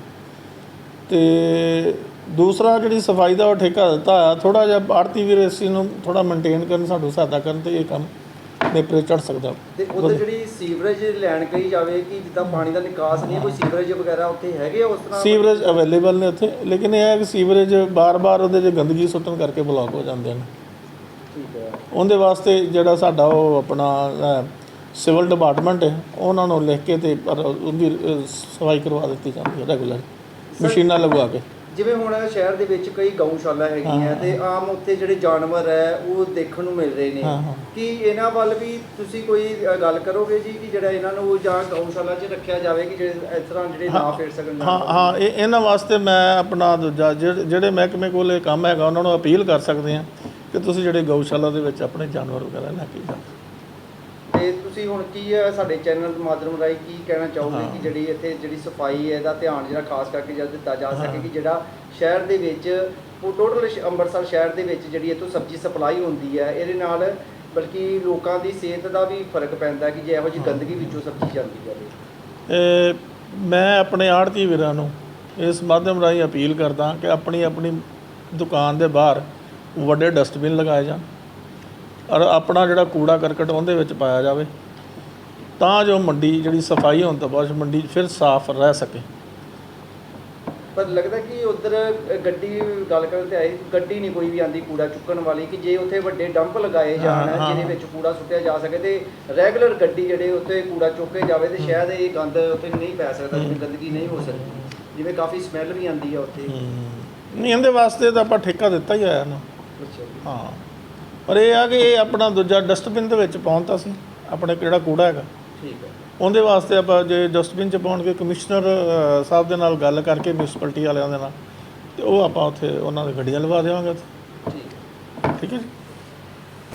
ਅਤੇ ਦੂਸਰਾ ਜਿਹੜੀ ਸਫਾਈ ਦਾ ਉਹ ਠੇਕਾ ਦਿੱਤਾ ਆ, ਥੋੜ੍ਹਾ ਜਿਹਾ ਆੜ੍ਹਤੀ ਵੀਰ ਇਸ ਨੂੰ ਥੋੜ੍ਹਾ ਮੇਨਟੇਨ ਕਰਨ, ਸਾਨੂੰ ਸਹਾਇਤਾ ਕਰਨ ਅਤੇ ਇਹ ਕੰਮ ਨੇਪਰੇ ਚੜ੍ਹ ਸਕਦਾ। ਤੇ ਉੱਧਰ ਜਿਹੜੀ ਸੀਵਰੇਜ ਲੈਣ ਕਹੀ ਜਾਵੇ ਕਿ ਜਿੱਦਾਂ ਪਾਣੀ ਦਾ ਨਿਕਾਸ ਨਹੀਂ, ਕੋਈ ਸੀਵਰੇਜ ਵਗੈਰਾ ਉੱਥੇ ਹੈਗੇ ਉਸ ਤਰ੍ਹਾਂ? ਸੀਵਰੇਜ ਅਵੇਲੇਬਲ ਨੇ ਉੱਥੇ, ਲੇਕਿਨ ਇਹ ਹੈ ਕਿ ਸੀਵਰੇਜ ਬਾਰ-ਬਾਰ ਉਹਦੇ 'ਚ ਗੰਦਗੀ ਸੁੱਟਣ ਕਰਕੇ ਬਲੌਕ ਹੋ ਜਾਂਦੇ ਨੇ। ਠੀਕ ਹੈ। ਉਹਦੇ ਵਾਸਤੇ ਜਿਹੜਾ ਸਾਡਾ ਉਹ ਆਪਣਾ ਸਿਵਲ ਡਿਪਾਰਟਮੈਂਟ ਹੈ ਉਹਨਾਂ ਨੂੰ ਲਿਖ ਕੇ ਅਤੇ ਪਰ ਉਹਦੀ ਸਫਾਈ ਕਰਵਾ ਦਿੱਤੀ ਜਾਂਦੀ ਹੈ ਰੈਗੂਲਰ ਮਸ਼ੀਨਾਂ ਲਗਵਾ ਕੇ। ਜਿਵੇਂ ਹੁਣ ਸ਼ਹਿਰ ਦੇ ਵਿੱਚ ਕਈ ਗਊਸ਼ਾਲਾ ਹੈਗੀਆਂ ਤੇ ਆਮ ਉੱਥੇ ਜਿਹੜੇ ਜਾਨਵਰ ਹੈ ਉਹ ਦੇਖਣ ਨੂੰ ਮਿਲ ਰਹੇ ਨੇ, ਕਿ ਇਹਨਾਂ ਵੱਲ ਵੀ ਤੁਸੀਂ ਕੋਈ ਗੱਲ ਕਰੋਗੇ ਜੀ ਕਿ ਜਿਹੜਾ ਇਹਨਾਂ ਨੂੰ ਜਾਂ ਗਊਸ਼ਾਲਾ 'ਚ ਰੱਖਿਆ ਜਾਵੇ ਕਿ ਜਿਹੜੇ ਇਸ ਤਰ੍ਹਾਂ ਜਿਹੜੇ ਨਾ ਫੇਰ ਸਕਣ? ਹਾਂ, ਇਹਨਾਂ ਵਾਸਤੇ ਮੈਂ ਆਪਣਾ ਦੂਜਾ ਜਿਹੜੇ ਮਹਿਕਮੇ ਕੋਲ ਇਹ ਕੰਮ ਹੈਗਾ ਉਹਨਾਂ ਨੂੰ ਅਪੀਲ ਕਰ ਸਕਦੇ ਹਾਂ ਕਿ ਤੁਸੀਂ ਜਿਹੜੇ ਗਊਸ਼ਾਲਾ ਦੇ ਵਿੱਚ ਆਪਣੇ ਜਾਨਵਰ ਵਗੈਰਾ ਲੈ ਕੇ ਜਾਓ। ਤੇ ਤੁਸੀਂ ਹੁਣ ਕੀ ਹੈ ਸਾਡੇ ਚੈਨਲ ਦੇ ਮਾਧਿਅਮ ਰਾਹੀਂ ਕੀ ਕਹਿਣਾ ਚਾਹੋਗੇ ਕਿ ਜਿਹੜੀ ਇੱਥੇ ਜਿਹੜੀ ਸਫਾਈ ਹੈ ਇਹਦਾ ਧਿਆਨ ਜਿਹੜਾ ਖਾਸ ਕਰਕੇ ਜਦ ਦਿੱਤਾ ਜਾ ਸਕੇ ਕਿ ਜਿਹੜਾ ਸ਼ਹਿਰ ਦੇ ਵਿੱਚ ਟੋਟਲ ਅੰਮ੍ਰਿਤਸਰ ਸ਼ਹਿਰ ਦੇ ਵਿੱਚ ਜਿਹੜੀ ਇੱਥੋਂ ਸਬਜ਼ੀ ਸਪਲਾਈ ਹੁੰਦੀ ਹੈ ਇਹਦੇ ਨਾਲ ਬਲਕਿ ਲੋਕਾਂ ਦੀ ਸਿਹਤ ਦਾ ਵੀ ਫਰਕ ਪੈਂਦਾ ਕਿ ਜੇ ਇਹੋ ਜਿਹੀ ਗੰਦਗੀ ਵਿੱਚੋਂ ਸਬਜ਼ੀ ਜਾਂਦੀ ਜਾਵੇ। ਮੈਂ ਆਪਣੇ ਆੜ੍ਹਤੀ ਵੀਰਾਂ ਨੂੰ ਇਸ ਮਾਧਿਅਮ ਰਾਹੀਂ ਅਪੀਲ ਕਰਦਾ ਕਿ ਆਪਣੀ ਦੁਕਾਨ ਦੇ ਬਾਹਰ ਵੱਡੇ ਡਸਟਬਿਨ ਲਗਾਏ ਜਾਣ ਔਰ ਆਪਣਾ ਜਿਹੜਾ ਕੂੜਾ ਕਰਕਟ ਉਹਦੇ ਵਿੱਚ ਪਾਇਆ ਜਾਵੇ ਤਾਂ ਜੋ ਮੰਡੀ ਜਿਹੜੀ ਸਫਾਈ ਹੋਣ ਤੋਂ ਬਾਅਦ ਮੰਡੀ ਫਿਰ ਸਾਫ਼ ਰਹਿ ਸਕੇ। ਪਰ ਲੱਗਦਾ ਕਿ ਉੱਧਰ ਗੱਡੀ ਗੱਲ ਕਰਨ ਤੇ ਆਈ ਗੱਡੀ ਨਹੀਂ ਕੋਈ ਵੀ ਆਂਦੀ ਕੂੜਾ ਚੁੱਕਣ ਵਾਲੀ, ਕਿ ਜੇ ਉੱਥੇ ਵੱਡੇ ਡੰਪ ਲਗਾਏ ਜਾਣ ਜਿਹਦੇ ਵਿੱਚ ਕੂੜਾ ਸੁੱਟਿਆ ਜਾ ਸਕੇ ਤੇ ਰੈਗੂਲਰ ਗੱਡੀ ਜਿਹੜੇ ਉੱਥੇ ਕੂੜਾ ਚੁੱਕ ਕੇ ਜਾਵੇ ਤੇ ਸ਼ਾਇਦ ਇਹ ਗੰਦ ਉੱਥੇ ਨਹੀਂ ਪੈ ਸਕਦਾ, ਗੰਦਗੀ ਨਹੀਂ ਹੋ ਸਕਦੀ, ਜਿਵੇਂ ਕਾਫੀ ਸਮੈਲ ਵੀ ਆਉਂਦੀ ਆ ਉੱਥੇ। ਨਹੀਂ, ਇਹਦੇ ਵਾਸਤੇ ਤਾਂ ਆਪਾਂ ਠੇਕਾ ਦਿੱਤਾ ਹੀ ਆਇਆ ਨਾ। ਹਾਂ, ਪਰ ਇਹ ਆ ਕਿ ਇਹ ਆਪਣਾ ਦੂਜਾ ਡਸਟਬਿਨ ਦੇ ਵਿੱਚ ਪਾਉਂਦਾ ਸੀ ਆਪਣੇ ਕਿਹੜਾ ਕੂੜਾ ਹੈਗਾ। ਠੀਕ ਹੈ। ਉਹਦੇ ਵਾਸਤੇ ਆਪਾਂ ਜੇ ਡਸਟਬਿਨ 'ਚ ਪਾਉਣਗੇ ਕਮਿਸ਼ਨਰ ਸਾਹਿਬ ਦੇ ਨਾਲ ਗੱਲ ਕਰਕੇ ਮਿਊਨਿਸਪੈਲਿਟੀ ਵਾਲਿਆਂ ਦੇ ਨਾਲ ਅਤੇ ਉਹ ਆਪਾਂ ਉੱਥੇ ਉਹਨਾਂ ਦੇ ਗੱਡੀਆਂ ਲਵਾ ਦੇਵਾਂਗੇ। ਠੀਕ ਹੈ ਜੀ।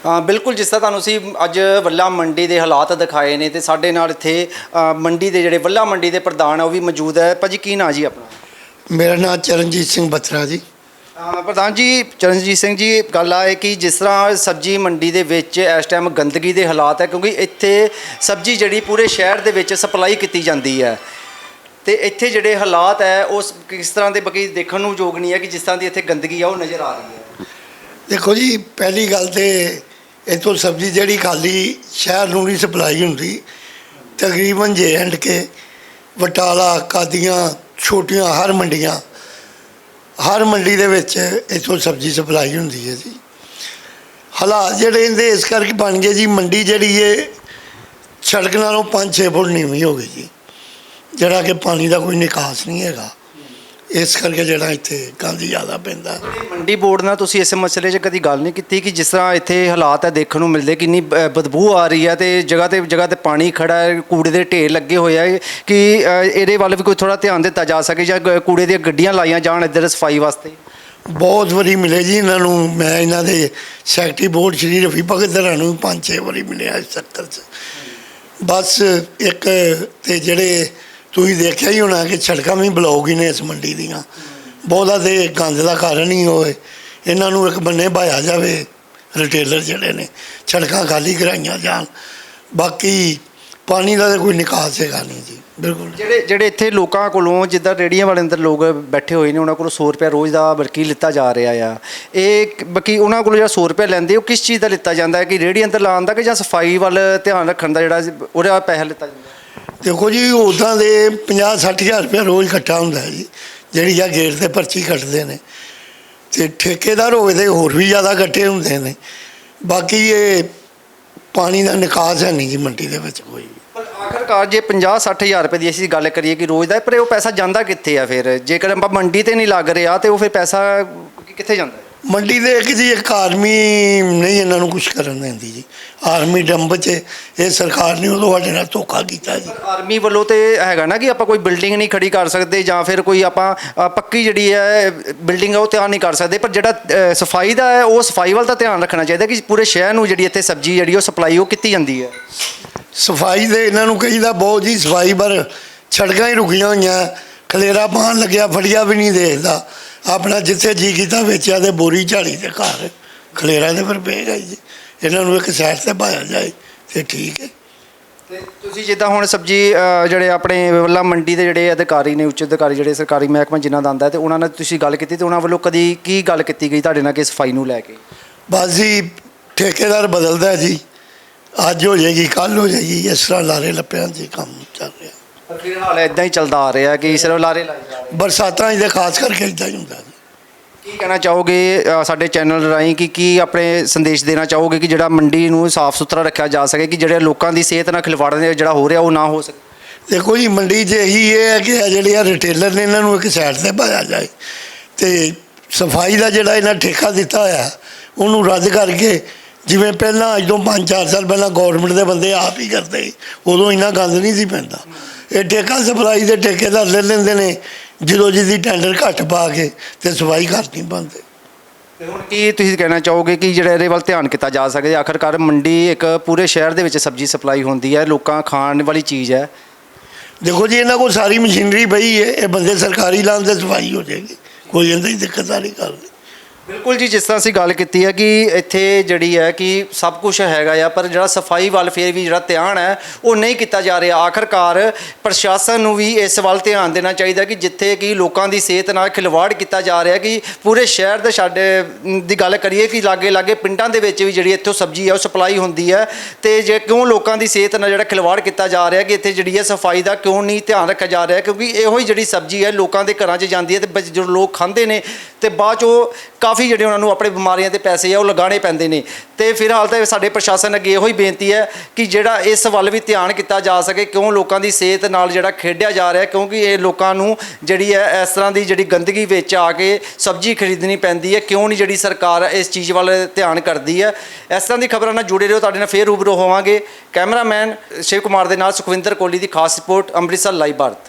ਹਾਂ, ਬਿਲਕੁਲ ਜਿਸ ਤਰ੍ਹਾਂ ਤੁਹਾਨੂੰ ਅਸੀਂ ਅੱਜ ਵੱਲਾ ਮੰਡੀ ਦੇ ਹਾਲਾਤ ਦਿਖਾਏ ਨੇ ਤੇ ਸਾਡੇ ਨਾਲ ਇੱਥੇ ਮੰਡੀ ਦੇ ਜਿਹੜੇ ਵੱਲਾ ਮੰਡੀ ਦੇ ਪ੍ਰਧਾਨ ਆ ਉਹ ਵੀ ਮੌਜੂਦ ਹੈ। ਭਾਜੀ ਕੀ ਨਾਂ ਜੀ ਆਪਣਾ? ਮੇਰਾ ਨਾਮ ਚਰਨਜੀਤ ਸਿੰਘ ਬਤਰਾ ਜੀ। ਪ੍ਰਧਾਨ ਜੀ, ਚਰਨਜੀਤ ਸਿੰਘ ਜੀ, ਗੱਲ ਆ ਹੈ ਕਿ ਜਿਸ ਤਰ੍ਹਾਂ ਸਬਜ਼ੀ ਮੰਡੀ ਦੇ ਵਿੱਚ ਇਸ ਟਾਈਮ ਗੰਦਗੀ ਦੇ ਹਾਲਾਤ ਹੈ ਕਿਉਂਕਿ ਇੱਥੇ ਸਬਜ਼ੀ ਜਿਹੜੀ ਪੂਰੇ ਸ਼ਹਿਰ ਦੇ ਵਿੱਚ ਸਪਲਾਈ ਕੀਤੀ ਜਾਂਦੀ ਹੈ ਤੇ ਇੱਥੇ ਜਿਹੜੇ ਹਾਲਾਤ ਹੈ ਉਸ ਕਿਸ ਤਰ੍ਹਾਂ ਦੇ ਬਾਕੀ ਦੇਖਣ ਨੂੰ ਯੋਗ ਨਹੀਂ ਹੈ ਕਿ ਜਿਸ ਤਰ੍ਹਾਂ ਦੀ ਇੱਥੇ ਗੰਦਗੀ ਆ ਉਹ ਨਜ਼ਰ ਆ ਰਹੀ ਹੈ। ਦੇਖੋ ਜੀ, ਪਹਿਲੀ ਗੱਲ ਤੇ ਇੱਥੋਂ ਸਬਜ਼ੀ ਜਿਹੜੀ ਖਾਲੀ ਸ਼ਹਿਰ ਨੂੰ ਨਹੀਂ ਸਪਲਾਈ ਹੁੰਦੀ, ਤਕਰੀਬਨ J&K, ਬਟਾਲਾ, ਕਾਦੀਆਂ, ਛੋਟੀਆਂ ਹਰ ਮੰਡੀ ਦੇ ਵਿੱਚ ਇੱਥੋਂ ਸਬਜ਼ੀ ਸਪਲਾਈ ਹੁੰਦੀ ਹੈ ਜੀ। ਹਾਲਾਤ ਜਿਹੜੇ ਇਹਦੇ ਇਸ ਕਰਕੇ ਬਣ ਗਏ ਜੀ, ਮੰਡੀ ਜਿਹੜੀ ਇਹ ਸੜਕ ਨਾਲੋਂ 5-6 ਫੁੱਟ ਨੀਵੀਂ ਹੋ ਗਈ ਜੀ, ਜਿਹੜਾ ਕਿ ਪਾਣੀ ਦਾ ਕੋਈ ਨਿਕਾਸ ਨਹੀਂ ਹੈਗਾ। ਇਸ ਕਰਕੇ ਜਿਹੜਾ ਇੱਥੇ ਗੰਦ ਜ਼ਿਆਦਾ ਪੈਂਦਾ। ਮੰਡੀ ਬੋਰਡ ਨਾਲ ਤੁਸੀਂ ਇਸ ਮਸਲੇ 'ਚ ਕਦੀ ਗੱਲ ਨਹੀਂ ਕੀਤੀ ਕਿ ਜਿਸ ਤਰ੍ਹਾਂ ਇੱਥੇ ਹਾਲਾਤ ਹੈ ਦੇਖਣ ਨੂੰ ਮਿਲਦੇ, ਕਿੰਨੀ ਬਦਬੂ ਆ ਰਹੀ ਹੈ ਤੇ ਜਗ੍ਹਾ ਤੇ ਪਾਣੀ ਖੜਾ ਹੈ, ਕੂੜੇ ਦੇ ਢੇਰ ਲੱਗੇ ਹੋਏ ਆ, ਕਿ ਇਹਦੇ ਵੱਲ ਵੀ ਕੋਈ ਥੋੜਾ ਧਿਆਨ ਦਿੱਤਾ ਜਾ ਸਕੇ ਜਾਂ ਕੂੜੇ ਦੀਆਂ ਗੱਡੀਆਂ ਲਾਈਆਂ ਜਾਣ ਇੱਧਰ ਸਫਾਈ ਵਾਸਤੇ? ਬਹੁਤ ਵਾਰੀ ਮਿਲੇ ਜੀ ਇਹਨਾਂ ਨੂੰ, ਮੈਂ ਇਹਨਾਂ ਦੇ ਸੈਕਟਰੀ ਬੋਰਡ ਸ਼੍ਰੀ ਰਫੀ ਭਗਤ ਹੋਰਾਂ ਨੂੰ 5-6 ਵਾਰੀ ਮਿਲਿਆ ਇਸ ਚੱਕਰ 'ਚ। ਬਸ ਇੱਕ ਤੇ ਜਿਹੜੇ ਤੁਸੀਂ ਦੇਖਿਆ ਹੀ ਹੋਣਾ ਕਿ ਸੜਕਾਂ ਵੀ ਬਲੌਕ ਹੀ ਨੇ ਇਸ ਮੰਡੀ ਦੀਆਂ, ਬਹੁਤਾ ਤੇ ਗੰਦ ਦਾ ਕਾਰਨ ਹੀ ਹੋਏ। ਇਹਨਾਂ ਨੂੰ ਇੱਕ ਬੰਨੇ ਭਾਇਆ ਜਾਵੇ, ਰਿਟੇਲਰ ਜਿਹੜੇ ਨੇ ਸੜਕਾਂ ਖਾਲੀ ਕਰਾਈਆਂ ਜਾਣ, ਬਾਕੀ ਪਾਣੀ ਦਾ ਤਾਂ ਕੋਈ ਨਿਕਾਸ ਹੈਗਾ ਨਹੀਂ ਜੀ। ਬਿਲਕੁਲ ਜਿਹੜੇ ਇੱਥੇ ਲੋਕਾਂ ਕੋਲੋਂ ਜਿੱਦਾਂ ਰੇਹੜੀਆਂ ਵਾਲੇ ਅੰਦਰ ਲੋਕ ਬੈਠੇ ਹੋਏ ਨੇ ਉਹਨਾਂ ਕੋਲੋਂ 100 ਰੁਪਏ ਰੋਜ਼ ਦਾ ਬਲਕਿ ਲਿੱਤਾ ਜਾ ਰਿਹਾ ਆ, ਇਹ ਬਾਕੀ ਉਹਨਾਂ ਕੋਲੋਂ ਜਿਹੜਾ 100 ਰੁਪਏ ਲੈਂਦੇ ਉਹ ਕਿਸ ਚੀਜ਼ ਦਾ ਲਿੱਤਾ ਜਾਂਦਾ ਹੈ, ਕਿ ਰੇਹੜੀ ਅੰਦਰ ਲਾਉਣ ਦਾ ਕਿ ਜਾਂ ਸਫਾਈ ਵੱਲ ਧਿਆਨ ਰੱਖਣ ਦਾ ਜਿਹੜਾ ਉਹਦਾ ਪੈਸਾ ਲਿੱਤਾ ਜਾਂਦਾ? ਦੇਖੋ ਜੀ, ਉੱਦਾਂ ਦੇ 50-60 ਹਜ਼ਾਰ ਰੁਪਇਆ ਰੋਜ਼ ਇਕੱਠਾ ਹੁੰਦਾ ਹੈ ਜੀ, ਜਿਹੜੀ ਆ ਗੇਟ 'ਤੇ ਪਰਚੀ ਕੱਟਦੇ ਨੇ, ਅਤੇ ਠੇਕੇਦਾਰ ਹੋਵੇ ਤਾਂ ਹੋਰ ਵੀ ਜ਼ਿਆਦਾ ਇਕੱਠੇ ਹੁੰਦੇ ਨੇ। ਬਾਕੀ ਇਹ ਪਾਣੀ ਦਾ ਨਿਕਾਸ ਹੈ ਨਹੀਂ ਜੀ ਮੰਡੀ ਦੇ ਵਿੱਚ ਕੋਈ। ਪਰ ਆਖਰਕਾਰ ਜੇ 50-60 ਹਜ਼ਾਰ ਰੁਪਏ ਦੀ ਅਸੀਂ ਗੱਲ ਕਰੀਏ ਕਿ ਰੋਜ਼ ਦਾ, ਪਰ ਉਹ ਪੈਸਾ ਜਾਂਦਾ ਕਿੱਥੇ ਆ ਫਿਰ? ਜੇਕਰ ਆਪਾਂ ਮੰਡੀ ਤੇ ਨਹੀਂ ਲੱਗ ਰਿਹਾ ਤੇ ਉਹ ਫਿਰ ਪੈਸਾ ਕਿੱਥੇ ਜਾਂਦਾ? ਮੰਡੀ ਦੇ ਇੱਕ ਆਰਮੀ ਨਹੀਂ ਇਹਨਾਂ ਨੂੰ ਕੁਛ ਕਰਨ ਦਿੰਦੀ ਜੀ। ਆਰਮੀ ਡੰਪ 'ਚ ਇਹ ਸਰਕਾਰ ਨੇ ਉਦੋਂ ਸਾਡੇ ਨਾਲ ਧੋਖਾ ਕੀਤਾ ਜੀ। ਆਰਮੀ ਵੱਲੋਂ ਤੇ ਹੈਗਾ ਨਾ ਕਿ ਆਪਾਂ ਕੋਈ ਬਿਲਡਿੰਗ ਨਹੀਂ ਖੜੀ ਕਰ ਸਕਦੇ ਜਾਂ ਫਿਰ ਕੋਈ ਆਪਾਂ ਪੱਕੀ ਜਿਹੜੀ ਹੈ ਬਿਲਡਿੰਗ ਹੈ ਉਹ ਤਿਆਰ ਨਹੀਂ ਕਰ ਸਕਦੇ, ਪਰ ਜਿਹੜਾ ਸਫਾਈ ਦਾ ਹੈ ਉਹ ਸਫਾਈ ਵੱਲ ਤਾਂ ਧਿਆਨ ਰੱਖਣਾ ਚਾਹੀਦਾ ਕਿ ਪੂਰੇ ਸ਼ਹਿਰ ਨੂੰ ਜਿਹੜੀ ਇੱਥੇ ਸਬਜ਼ੀ ਜਿਹੜੀ ਉਹ ਸਪਲਾਈ ਉਹ ਕੀਤੀ ਜਾਂਦੀ ਹੈ। ਸਫਾਈ ਦੇ ਇਹਨਾਂ ਨੂੰ ਕਹੀਦਾ ਬਹੁਤ ਜੀ ਸਫਾਈ, ਪਰ ਸੜਕਾਂ ਹੀ ਰੁਕੀਆਂ ਹੋਈਆਂ, ਖਲੇਰਾ ਪਾਉਣ ਲੱਗਿਆ ਫੜੀਆ ਵੀ ਨਹੀਂ ਦੇਖਦਾ, ਆਪਣਾ ਜਿੱਥੇ ਜੀ ਕੀਤਾ ਵੇਚਿਆ ਤੇ ਬੋਰੀ ਝਾੜੀ ਦੇ ਘਰ ਖਲੇਰਾ ਤੇ ਫਿਰ ਪਏਗਾ ਜੀ। ਇਹਨਾਂ ਨੂੰ ਇੱਕ ਸਾਈਡ ਤੇ ਪਾਇਆ ਜਾਏ ਤੇ ਠੀਕ ਹੈ। ਤੇ ਤੁਸੀਂ ਜਿੱਦਾਂ ਹੁਣ ਸਬਜ਼ੀ ਜਿਹੜੇ ਆਪਣੇ ਵੱਲਾ ਮੰਡੀ ਦੇ ਜਿਹੜੇ ਅਧਿਕਾਰੀ ਨੇ, ਉੱਚ ਅਧਿਕਾਰੀ ਜਿਹੜੇ ਸਰਕਾਰੀ ਮਹਿਕਮਾ ਜਿਨ੍ਹਾਂ ਦਾ ਆਉਂਦਾ, ਤੇ ਉਹਨਾਂ ਨਾਲ ਤੁਸੀਂ ਗੱਲ ਕੀਤੀ ਤੇ ਉਹਨਾਂ ਵੱਲੋਂ ਕਦੀ ਕੀ ਗੱਲ ਕੀਤੀ ਗਈ ਤੁਹਾਡੇ ਨਾਲ ਕਿ ਸਫਾਈ ਨੂੰ ਲੈ ਕੇ? ਬਸ ਜੀ ਠੇਕੇਦਾਰ ਬਦਲਦਾ ਜੀ, ਅੱਜ ਹੋ ਜਾਏਗੀ ਕੱਲ੍ਹ ਹੋ ਜਾਏਗੀ, ਇਸ ਤਰ੍ਹਾਂ ਲਾਰੇ ਲੱਪਿਆਂ 'ਚ ਕੰਮ ਚੱਲ ਰਿਹਾ। ਪਰ ਫਿਲਹਾਲ ਇੱਦਾਂ ਹੀ ਚੱਲਦਾ ਆ ਰਿਹਾ ਕਿ ਸਿਰਫ ਲਾਰੇ ਲਾਏ ਜਾ ਰਹੇ। ਬਰਸਾਤਾਂ 'ਚ ਤਾਂ ਖਾਸ ਕਰਕੇ ਇੱਦਾਂ ਹੀ ਹੁੰਦਾ ਜੀ। ਕੀ ਕਹਿਣਾ ਚਾਹੋਗੇ ਸਾਡੇ ਚੈਨਲ ਰਾਹੀਂ, ਕਿ ਕੀ ਆਪਣੇ ਸੰਦੇਸ਼ ਦੇਣਾ ਚਾਹੋਗੇ ਕਿ ਜਿਹੜਾ ਮੰਡੀ ਨੂੰ ਸਾਫ਼ ਸੁਥਰਾ ਰੱਖਿਆ ਜਾ ਸਕੇ, ਕਿ ਜਿਹੜੇ ਲੋਕਾਂ ਦੀ ਸਿਹਤ ਨਾਲ ਖਿਲਵਾੜ ਜਿਹੜਾ ਹੋ ਰਿਹਾ ਉਹ ਨਾ ਹੋ ਸਕੇ? ਦੇਖੋ ਜੀ, ਮੰਡੀ 'ਚ ਇਹੀ ਇਹ ਹੈ ਕਿ ਜਿਹੜੇ ਆ ਰਿਟੇਲਰ ਨੇ ਇਹਨਾਂ ਨੂੰ ਇੱਕ ਸਾਈਡ 'ਤੇ ਪਾਇਆ ਜਾਏ ਅਤੇ ਸਫਾਈ ਦਾ ਜਿਹੜਾ ਇਹਨਾਂ ਠੇਕਾ ਦਿੱਤਾ ਹੋਇਆ ਉਹਨੂੰ ਰੱਦ ਕਰਕੇ, ਜਿਵੇਂ ਪਹਿਲਾਂ ਅੱਜ ਤੋਂ 5-4 ਸਾਲ ਪਹਿਲਾਂ ਗੌਰਮੈਂਟ ਦੇ ਬੰਦੇ ਆਪ ਹੀ ਕਰਦੇ ਸੀ, ਉਦੋਂ ਇੰਨਾ ਗੰਦ ਨਹੀਂ ਸੀ ਪੈਂਦਾ। ਇਹ ਠੇਕਾ ਸਪਲਾਈ ਦੇ ਠੇਕੇਦਾਰ ਲੈ ਲੈਂਦੇ ਨੇ ਜਦੋਂ ਜਿਹਦੀ ਟੈਂਡਰ ਘੱਟ ਪਾ ਕੇ ਤੇ ਸਫਾਈ ਕਰ ਨਹੀਂ ਪਾਉਂਦੇ। ਤੇ ਹੁਣ ਕੀ ਤੁਸੀਂ ਕਹਿਣਾ ਚਾਹੋਗੇ ਕਿ ਜਿਹੜਾ ਇਹਦੇ ਵੱਲ ਧਿਆਨ ਕੀਤਾ ਜਾ ਸਕੇ? ਆਖਰਕਾਰ ਮੰਡੀ ਇੱਕ ਪੂਰੇ ਸ਼ਹਿਰ ਦੇ ਵਿੱਚ ਸਬਜ਼ੀ ਸਪਲਾਈ ਹੁੰਦੀ ਹੈ, ਲੋਕਾਂ ਖਾਣ ਵਾਲੀ ਚੀਜ਼ ਹੈ। ਦੇਖੋ ਜੀ, ਇਹਨਾਂ ਕੋਲ ਸਾਰੀ ਮਸ਼ੀਨਰੀ ਪਈ ਹੈ, ਇਹ ਬੰਦੇ ਸਰਕਾਰੀ ਲਾਉਣ ਤੇ ਸਫਾਈ ਹੋ ਜਾਏਗੀ, ਕੋਈ ਇਹਦੀ ਦਿੱਕਤ ਵਾਲੀ ਗੱਲ ਨਹੀਂ। ਬਿਲਕੁਲ ਜੀ, ਜਿਸ ਤਰ੍ਹਾਂ ਅਸੀਂ ਗੱਲ ਕੀਤੀ ਹੈ ਕਿ ਇੱਥੇ ਜਿਹੜੀ ਹੈ ਕਿ ਸਭ ਕੁਝ ਹੈਗਾ ਆ, ਪਰ ਜਿਹੜਾ ਸਫਾਈ ਵੱਲ ਫਿਰ ਵੀ ਜਿਹੜਾ ਧਿਆਨ ਹੈ ਉਹ ਨਹੀਂ ਕੀਤਾ ਜਾ ਰਿਹਾ। ਆਖਰਕਾਰ ਪ੍ਰਸ਼ਾਸਨ ਨੂੰ ਵੀ ਇਸ ਵੱਲ ਧਿਆਨ ਦੇਣਾ ਚਾਹੀਦਾ ਕਿ ਜਿੱਥੇ ਕਿ ਲੋਕਾਂ ਦੀ ਸਿਹਤ ਨਾਲ ਖਿਲਵਾੜ ਕੀਤਾ ਜਾ ਰਿਹਾ, ਕਿ ਪੂਰੇ ਸ਼ਹਿਰ ਦੇ ਸਾਡੇ ਦੀ ਗੱਲ ਕਰੀਏ ਕਿ ਲਾਗੇ ਪਿੰਡਾਂ ਦੇ ਵਿੱਚ ਵੀ ਜਿਹੜੀ ਇੱਥੋਂ ਸਬਜ਼ੀ ਹੈ ਉਹ ਸਪਲਾਈ ਹੁੰਦੀ ਹੈ, ਤੇ ਜੇ ਕਿਉਂ ਲੋਕਾਂ ਦੀ ਸਿਹਤ ਨਾਲ ਜਿਹੜਾ ਖਿਲਵਾੜ ਕੀਤਾ ਜਾ ਰਿਹਾ ਕਿ ਇੱਥੇ ਜਿਹੜੀ ਹੈ ਸਫਾਈ ਦਾ ਕਿਉਂ ਨਹੀਂ ਧਿਆਨ ਰੱਖਿਆ ਜਾ ਰਿਹਾ? ਕਿਉਂਕਿ ਇਹੋ ਹੀ ਜਿਹੜੀ ਸਬਜ਼ੀ ਹੈ ਲੋਕਾਂ ਦੇ ਘਰਾਂ 'ਚ ਜਾਂਦੀ ਹੈ ਤੇ ਜਦੋਂ ਲੋਕ ਖਾਂਦੇ ਨੇ ਤੇ ਬਾਅਦ 'ਚ ਉਹ ਕਾਫੀ ਜਿਹੜੇ ਉਹਨਾਂ ਨੂੰ ਆਪਣੇ ਬਿਮਾਰੀਆਂ 'ਤੇ ਪੈਸੇ ਆ ਉਹ ਲਗਾਉਣੇ ਪੈਂਦੇ ਨੇ। ਤੇ ਫਿਲਹਾਲ ਤਾਂ ਸਾਡੇ ਪ੍ਰਸ਼ਾਸਨ ਅੱਗੇ ਇਹੋ ਹੀ ਬੇਨਤੀ ਹੈ ਕਿ ਜਿਹੜਾ ਇਸ ਵੱਲ ਵੀ ਧਿਆਨ ਕੀਤਾ ਜਾ ਸਕੇ, ਕਿਉਂ ਲੋਕਾਂ ਦੀ ਸਿਹਤ ਨਾਲ ਜਿਹੜਾ ਖੇਡਿਆ ਜਾ ਰਿਹਾ, ਕਿਉਂਕਿ ਇਹ ਲੋਕਾਂ ਨੂੰ ਜਿਹੜੀ ਹੈ ਇਸ ਤਰ੍ਹਾਂ ਦੀ ਜਿਹੜੀ ਗੰਦਗੀ ਵਿੱਚ ਆ ਕੇ ਸਬਜ਼ੀ ਖਰੀਦਣੀ ਪੈਂਦੀ ਹੈ, ਕਿਉਂ ਨਹੀਂ ਜਿਹੜੀ ਸਰਕਾਰ ਇਸ ਚੀਜ਼ ਵੱਲ ਧਿਆਨ ਕਰਦੀ ਹੈ? ਇਸ ਤਰ੍ਹਾਂ ਦੀ ਖਬਰਾਂ ਨਾਲ ਜੁੜੇ ਰਹੋ, ਤੁਹਾਡੇ ਨਾਲ ਫੇਰ ਰੂਬਰੂ ਹੋਵਾਂਗੇ। ਕੈਮਰਾਮੈਨ ਸ਼ਿਵ ਕੁਮਾਰ ਦੇ ਨਾਲ ਸੁਖਵਿੰਦਰ ਕੋਹਲੀ ਦੀ ਖਾਸ ਰਿਪੋਰਟ, ਅੰਮ੍ਰਿਤਸਰ ਲਾਈਵ ਭਾਰਤ।